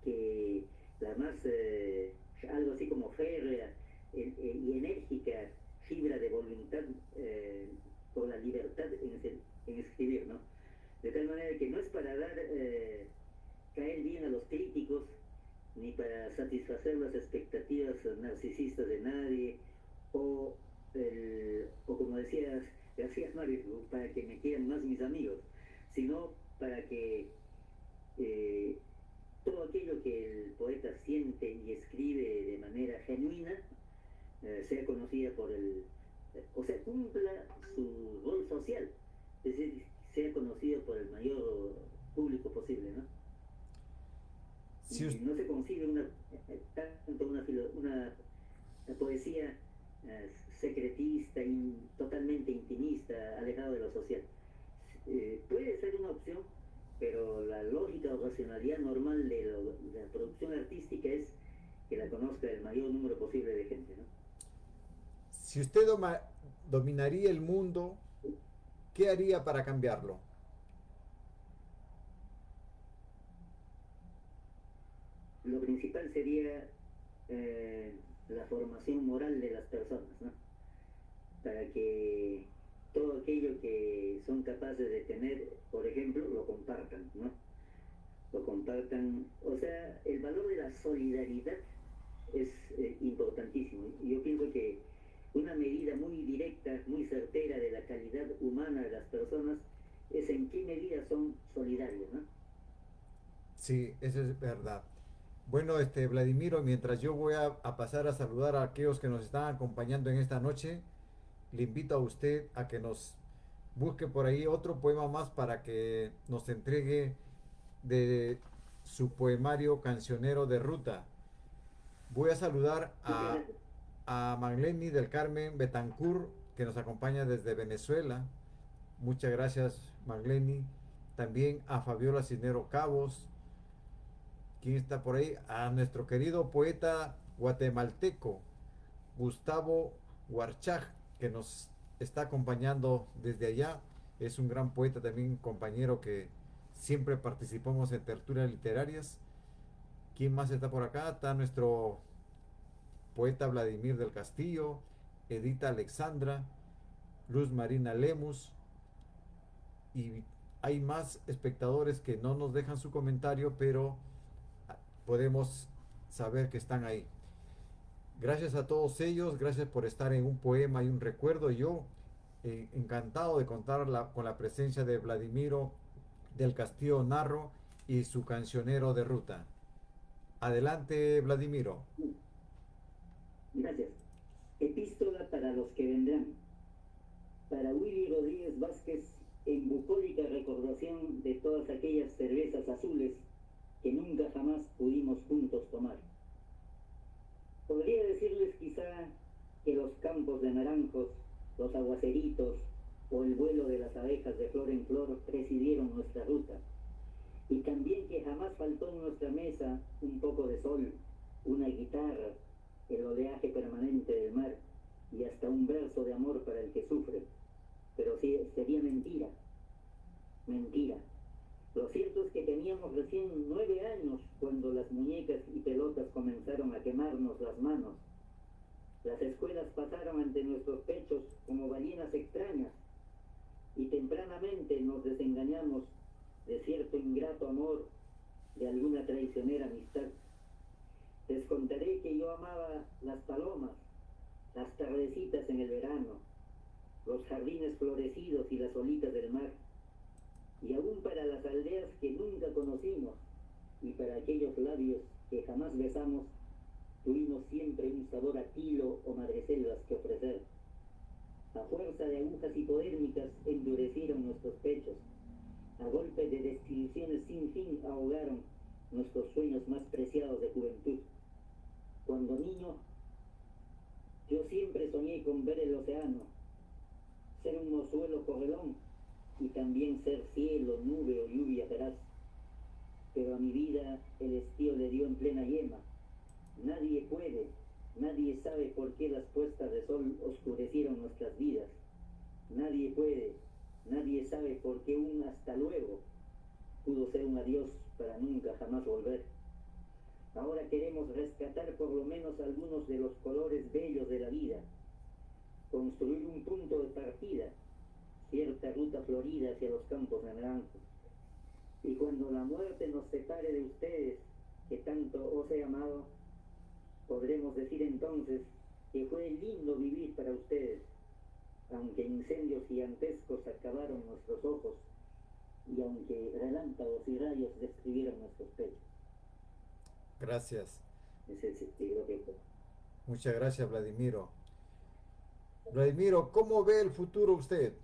B: que la más, algo así como férrea y enérgica fibra de voluntad por la libertad en escribir, ¿no? De tal manera que no es para dar, caer bien a los críticos, ni para satisfacer las expectativas narcisistas de nadie, o, o como decías, García Márquez, para que me quieran más mis amigos, sino para que eh, todo aquello que el poeta siente y escribe de manera genuina sea conocida por o sea, cumpla su rol social, es decir, sea conocido por el mayor público posible, ¿no?
A: Si us-
B: No se concibe tanto una poesía secretista, totalmente intimista, alejado de lo social. Puede ser una opción, pero la lógica o racionalidad normal de la producción artística es que la conozca el mayor número posible de gente, ¿no?
A: si usted dominaría el mundo, ¿qué haría para cambiarlo?
B: Lo principal sería la formación moral de las personas, ¿no? Para que todo aquello que son capaces de tener, por ejemplo, lo compartan, ¿no? Lo compartan, o sea, el valor de la solidaridad es importantísimo. Y yo pienso que una medida muy directa, muy certera de la calidad humana de las personas es en qué medida son solidarios, ¿no?
A: Sí, eso es verdad. Bueno, Vladimiro, mientras yo voy a pasar a saludar a aquellos que nos están acompañando en esta noche, le invito a usted a que nos busque por ahí otro poema más para que nos entregue de su poemario cancionero de ruta. Voy a saludar
B: Muchas gracias.
A: a Magleni del Carmen Betancourt, que nos acompaña desde Venezuela. Muchas gracias, Magleni. También a Fabiola Cisnero Cabos. ¿Quién está por ahí? A nuestro querido poeta guatemalteco, Gustavo Huarchaj, que nos está acompañando desde allá. Es un gran poeta también, compañero que siempre participamos en tertulias literarias. ¿Quién más está por acá? Está nuestro poeta Vladimir del Castillo. Edita Alexandra, Luz Marina Lemus, y hay más espectadores que no nos dejan su comentario, pero podemos saber que están ahí. Gracias a todos ellos, gracias por estar en un poema y un recuerdo. Yo encantado de contar con la presencia de Vladimiro del Castillo Narro y su cancionero de ruta. Adelante, Vladimiro.
B: Gracias. Epístola para los que vendrán. Para Willy Rodríguez Vázquez, en bucólica recordación de todas aquellas cervezas azules que nunca jamás pudimos juntos tomar. Podría decirles quizá que los campos de naranjos, los aguaceritos o el vuelo de las abejas de flor en flor presidieron nuestra ruta. Y también que jamás faltó en nuestra mesa un poco de sol, una guitarra, el oleaje permanente del mar y hasta un verso de amor para el que sufre. Pero sí, sería mentira, mentira. Lo cierto es que teníamos recién 9 años cuando las muñecas y pelotas comenzaron a quemarnos las manos. Las escuelas pasaron ante nuestros pechos como ballenas extrañas y tempranamente nos desengañamos de cierto ingrato amor, de alguna traicionera amistad. Les contaré que yo amaba las palomas, las tardecitas en el verano, los jardines florecidos y las olitas del mar. Y aún para las aldeas que nunca conocimos y para aquellos labios que jamás besamos, tuvimos siempre un sabor a tilo o madreselvas que ofrecer. A fuerza de agujas hipodérmicas endurecieron nuestros pechos. A golpe de desilusiones sin fin ahogaron nuestros sueños más preciados de juventud. Cuando niño, yo siempre soñé con ver el océano, ser un mozuelo correlón y también ser cielo, nube o lluvia feraz. Pero a mi vida el estío le dio en plena yema. Nadie puede, nadie sabe por qué las puestas de sol oscurecieron nuestras vidas. Nadie puede, nadie sabe por qué un hasta luego pudo ser un adiós para nunca jamás volver. Ahora queremos rescatar por lo menos algunos de los colores bellos de la vida, construir un punto de partida, cierta ruta florida hacia los campos de naranjos. Y cuando la muerte nos separe de ustedes, que tanto os he amado, podremos decir entonces que fue lindo vivir para ustedes, aunque incendios gigantescos acabaron nuestros ojos y aunque relámpagos y rayos describieron nuestros pechos.
A: Gracias.
B: Ese es el que
A: Muchas gracias, Vladimiro. Vladimiro, ¿cómo ve el futuro usted?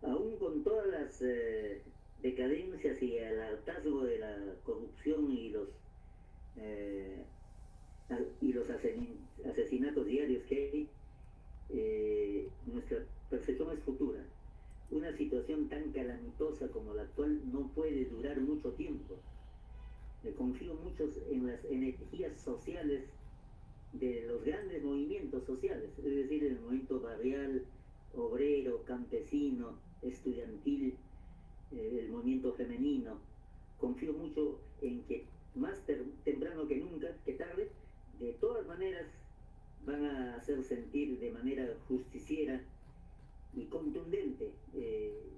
B: Aún con todas las decadencias y el hartazgo de la corrupción eh, y los asesinatos diarios que hay, nuestra percepción es futura. Una situación tan calamitosa como la actual no puede durar mucho tiempo. Confío mucho en las energías sociales de los grandes movimientos sociales, es decir, el movimiento barrial, obrero, campesino, estudiantil, el movimiento femenino. Confío mucho en que más temprano que nunca, que tarde, de todas maneras van a hacer sentir de manera justiciera y contundente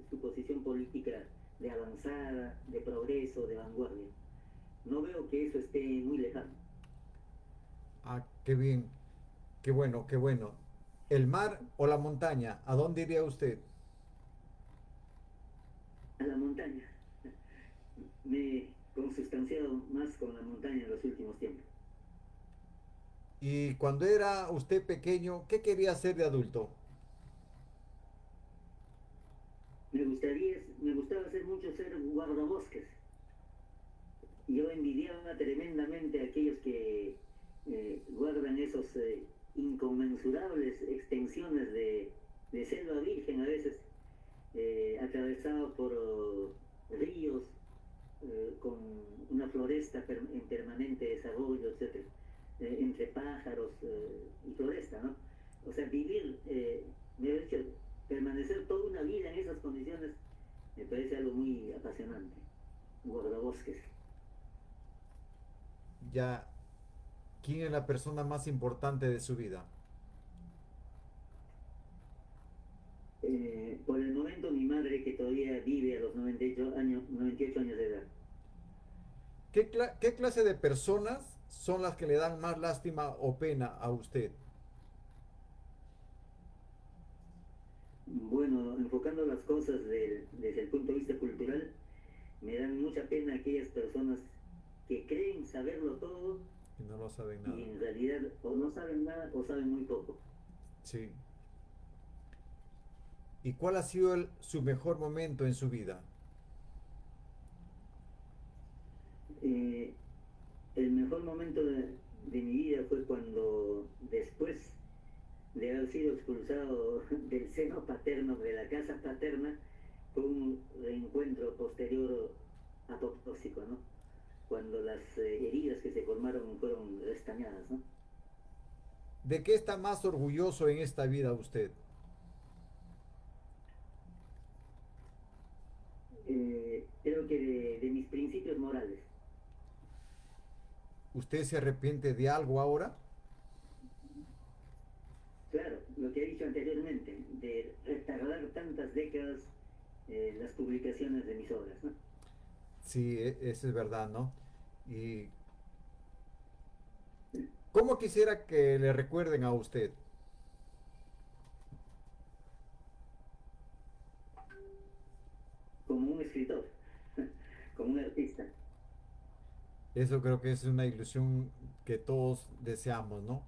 B: su posición política de avanzada, de progreso, de vanguardia. No veo que eso esté muy lejano.
A: Ah, qué bien, qué bueno, qué bueno. ¿El mar o la montaña? ¿A dónde iría usted?
B: A la montaña. Me he consustanciado más con la montaña en los últimos tiempos.
A: Y cuando era usted pequeño, ¿qué quería hacer de adulto?
B: Me gustaba hacer mucho ser guardabosques. Yo envidiaba tremendamente a aquellos que guardan esos inconmensurables extensiones de selva virgen, a veces atravesados por ríos, con una floresta en permanente desarrollo, etc. Entre pájaros y floresta, ¿no? O sea, vivir, me he dicho, permanecer toda una vida en esas condiciones me parece algo muy apasionante. Guardabosques.
A: Ya, ¿Quién es la persona más importante de su vida?
B: Por el momento mi madre que todavía vive a los 98 años de edad.
A: ¿Qué clase de personas son las que le dan más lástima o pena a usted?
B: Bueno, enfocando las cosas desde el punto de vista cultural, me dan mucha pena aquellas personas que creen saberlo todo
A: Y no lo saben
B: y
A: nada.
B: en realidad o no saben nada o saben muy poco.
A: Sí. ¿Y cuál ha sido su mejor momento en su vida?
B: Eh, el mejor momento de mi vida fue cuando después de haber sido expulsado del seno paterno, de la casa paterna, fue un reencuentro posterior apotóxico, ¿no? Cuando las heridas que se formaron fueron restañadas, ¿no?
A: ¿De qué está más orgulloso en esta vida usted?
B: Creo que de mis principios morales.
A: ¿Usted se arrepiente de algo ahora?
B: Claro, lo que he dicho anteriormente, de retardar tantas décadas las publicaciones de mis obras, ¿no?
A: Sí, eso es verdad, ¿no? ¿Y cómo quisiera que le recuerden a usted?
B: Como un escritor, como un artista.
A: Eso creo que es una ilusión que todos deseamos, ¿no?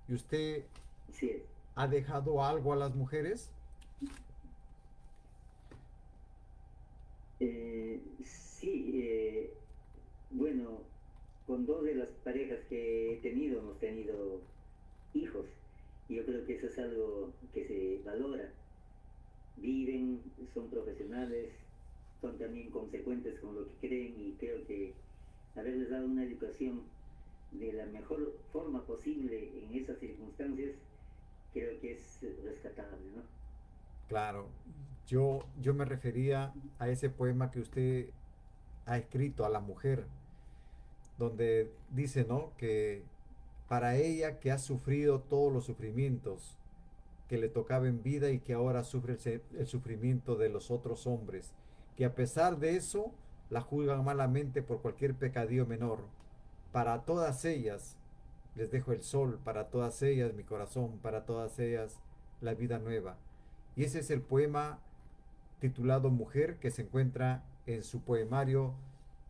A: ¿Y usted
B: Sí es.
A: ha dejado algo a las mujeres?
B: Sí, bueno, con dos de las parejas que he tenido hemos tenido hijos. Y yo creo que eso es algo que se valora. Viven, son profesionales, son también consecuentes con lo que creen y creo que haberles dado una educación de la mejor forma posible en esas circunstancias, creo que es rescatable, ¿no?
A: Claro, yo me refería a ese poema que usted ha escrito a la mujer, donde dice, ¿no? Que para ella que ha sufrido todos los sufrimientos que le tocaba en vida y que ahora sufre el sufrimiento de los otros hombres, que a pesar de eso la juzgan malamente por cualquier pecadillo menor. Para todas ellas les dejo el sol, para todas ellas mi corazón, para todas ellas la vida nueva. Y ese es el poema titulado Mujer que se encuentra en su poemario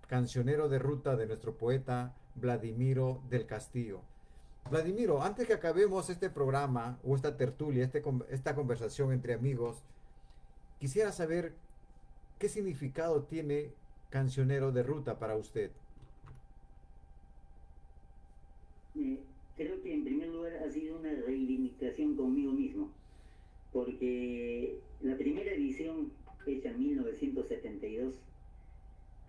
A: Cancionero de Ruta de nuestro poeta Vladimiro del Castillo. Vladimiro, antes que acabemos este programa o esta tertulia, esta conversación entre amigos, quisiera saber qué significado tiene Cancionero de Ruta para usted.
B: Creo que en primer lugar ha sido una reivindicación conmigo mismo, porque la primera edición, hecha en 1972,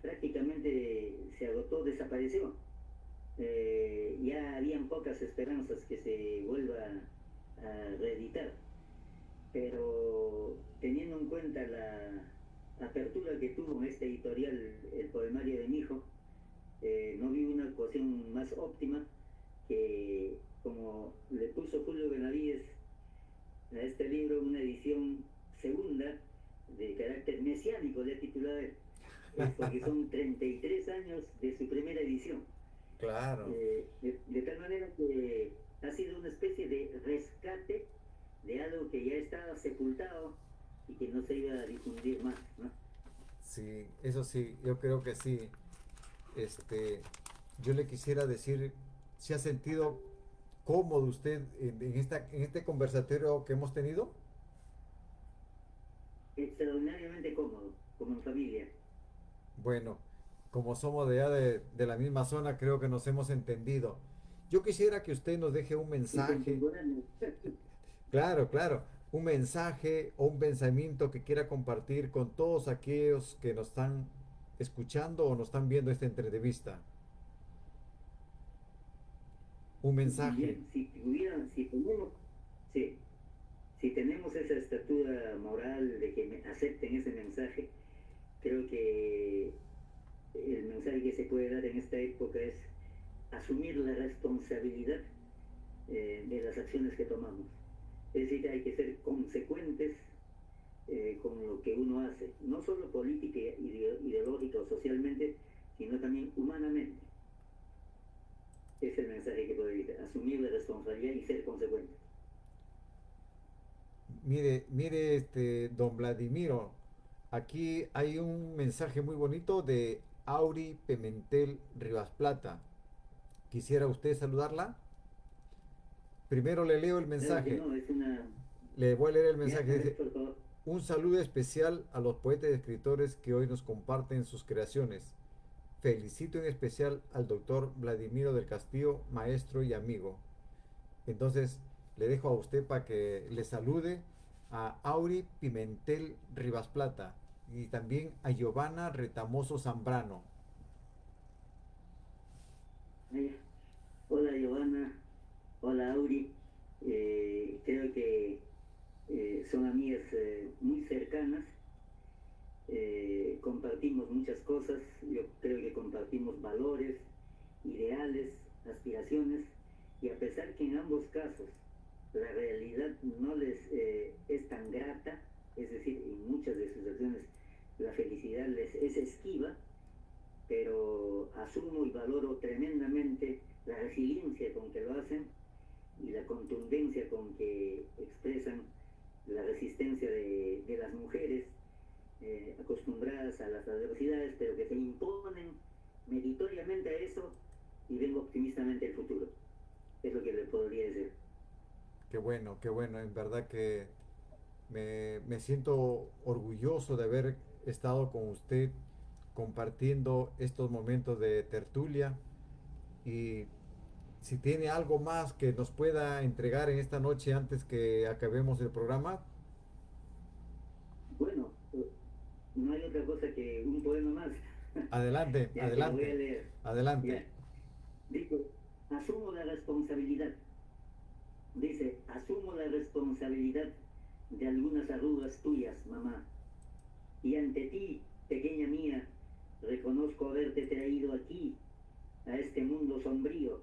B: prácticamente se agotó, desapareció. Ya habían pocas esperanzas que se vuelva a reeditar, pero teniendo en cuenta la apertura que tuvo en este editorial el poemario de mi hijo, no vi una ecuación más óptima que, como le puso Julio Benavides a este libro, una edición segunda de carácter mesiánico, le ha titulado él, es porque son 33 años de su primera edición.
A: Claro.
B: De tal manera que ha sido una especie de rescate de algo que ya estaba sepultado y que no se iba a difundir más, ¿no?
A: Sí, eso sí, yo creo que sí. Este, yo le quisiera decir, ¿se ha sentido cómodo usted en este conversatorio que hemos tenido?
B: Extraordinariamente cómodo, como en familia.
A: Bueno, como somos de allá de la misma zona, creo que nos hemos entendido. Yo quisiera que usted nos deje un
B: Y
A: mensaje,
B: contemporáneo.
A: claro, claro, un mensaje o un pensamiento que quiera compartir con todos aquellos que nos están escuchando o nos están viendo esta entrevista. Un mensaje.
B: Bien, si tuvieran, si tenemos, sí, si tenemos esa estatura moral de que acepten ese mensaje, creo que el mensaje que se puede dar en esta época es asumir la responsabilidad de las acciones que tomamos. Es decir, hay que ser consecuentes con lo que uno hace, no solo política, ideológica o socialmente, sino también humanamente. Es el mensaje que puedo decir, asumir la responsabilidad y ser consecuentes.
A: Mire, don Vladimiro, aquí hay un mensaje muy bonito de Auri Pimentel Rivas Plata. ¿Quisiera usted saludarla? Primero le leo el
B: Claro que
A: mensaje.
B: no, es una...
A: Le voy a leer el
B: Ya,
A: mensaje.
B: a ver,
A: Dice,
B: por favor.
A: un saludo especial a los poetas y escritores que hoy nos comparten sus creaciones. Felicito en especial al doctor Vladimiro del Castillo, maestro y amigo. Entonces, le dejo a usted para que le salude a Auri Pimentel Rivas Plata y también a Giovanna Retamoso Zambrano.
B: Hola Giovanna, hola Auri. Creo que son amigas muy cercanas. Compartimos muchas cosas. Yo creo que compartimos valores, ideales, aspiraciones. Y a pesar que en ambos casos la realidad no les es tan grata, es decir, en muchas de sus acciones la felicidad les es esquiva, pero asumo y valoro tremendamente la resiliencia con que lo hacen y la contundencia con que expresan la resistencia de las mujeres acostumbradas a las adversidades, pero que se imponen meritoriamente a eso y ven optimistamente el futuro. Es lo que le podría decir.
A: Qué bueno, en verdad que me siento orgulloso de haber estado con usted compartiendo estos momentos de tertulia y si tiene algo más que nos pueda entregar en esta noche antes que acabemos el programa.
B: Bueno, no hay otra cosa que un poema más.
A: Adelante,
B: Ya que lo voy a
A: adelante,
B: leer.
A: adelante.
B: Ya. Digo, asumo la responsabilidad. Dice, asumo la responsabilidad de algunas arrugas tuyas, mamá. Y ante ti, pequeña mía, reconozco haberte traído aquí, a este mundo sombrío,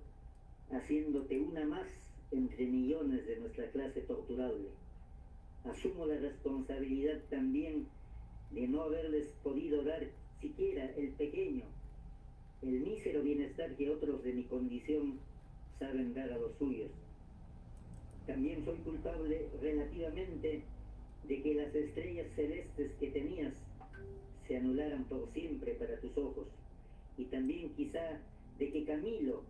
B: haciéndote una más entre millones de nuestra clase torturable. Asumo la responsabilidad también de no haberles podido dar siquiera el pequeño, el mísero bienestar que otros de mi condición saben dar a los suyos. También soy culpable relativamente de que las estrellas celestes que tenías se anularan por siempre para tus ojos. Y también quizá de que Camilo,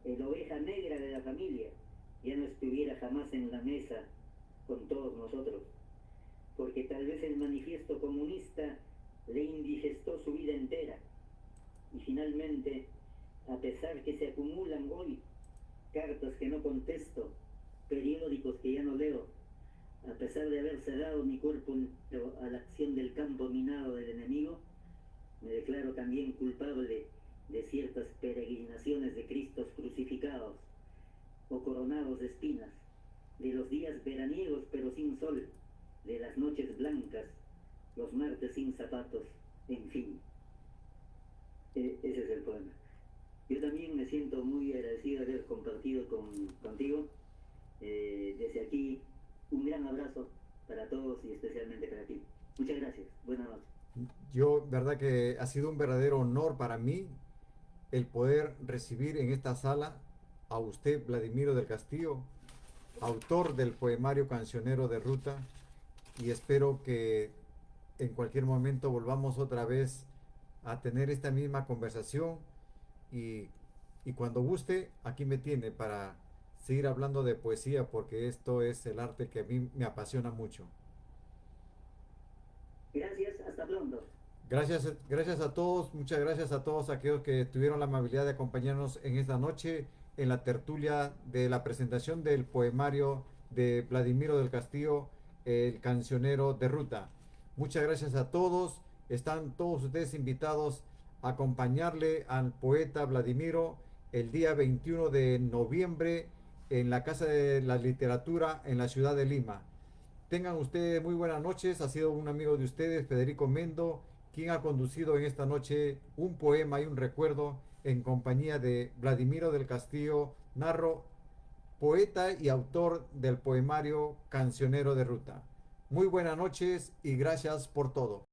B: el oveja negra de la familia, ya no estuviera jamás en la mesa con todos nosotros. Porque tal vez el manifiesto comunista le indigestó su vida entera. Y finalmente, a pesar que se acumulan hoy cartas que no contesto, periódicos que ya no leo, a pesar de haber cerrado mi cuerpo a la acción del campo minado del enemigo, me declaro también culpable de ciertas peregrinaciones de Cristos crucificados o coronados de espinas, de los días veraniegos pero sin sol, de las noches blancas, los martes sin zapatos, en fin. Ese es el poema. Yo también me siento muy agradecido de haber compartido contigo. Desde aquí, un gran abrazo para todos y especialmente para ti. Muchas gracias. Buenas noches.
A: Yo, verdad que ha sido un verdadero honor para mí el poder recibir en esta sala a usted, Vladimiro del Castillo, autor del poemario Cancionero de Ruta, y espero que en cualquier momento volvamos otra vez a tener esta misma conversación y, y cuando guste, aquí me tiene para seguir hablando de poesía porque esto es el arte que a mí me apasiona mucho.
B: Gracias, hasta pronto.
A: Gracias a todos, muchas gracias a todos aquellos que tuvieron la amabilidad de acompañarnos en esta noche en la tertulia de la presentación del poemario de Vladimiro del Castillo, el cancionero de ruta. Muchas gracias a todos, están todos ustedes invitados a acompañarle al poeta Vladimiro el día 21 de noviembre en la Casa de la Literatura en la ciudad de Lima. Tengan ustedes muy buenas noches. Ha sido un amigo de ustedes, Federico Mendo, quien ha conducido en esta noche un poema y un recuerdo en compañía de Vladimiro del Castillo Narro, poeta y autor del poemario Cancionero de Ruta. Muy buenas noches y gracias por todo.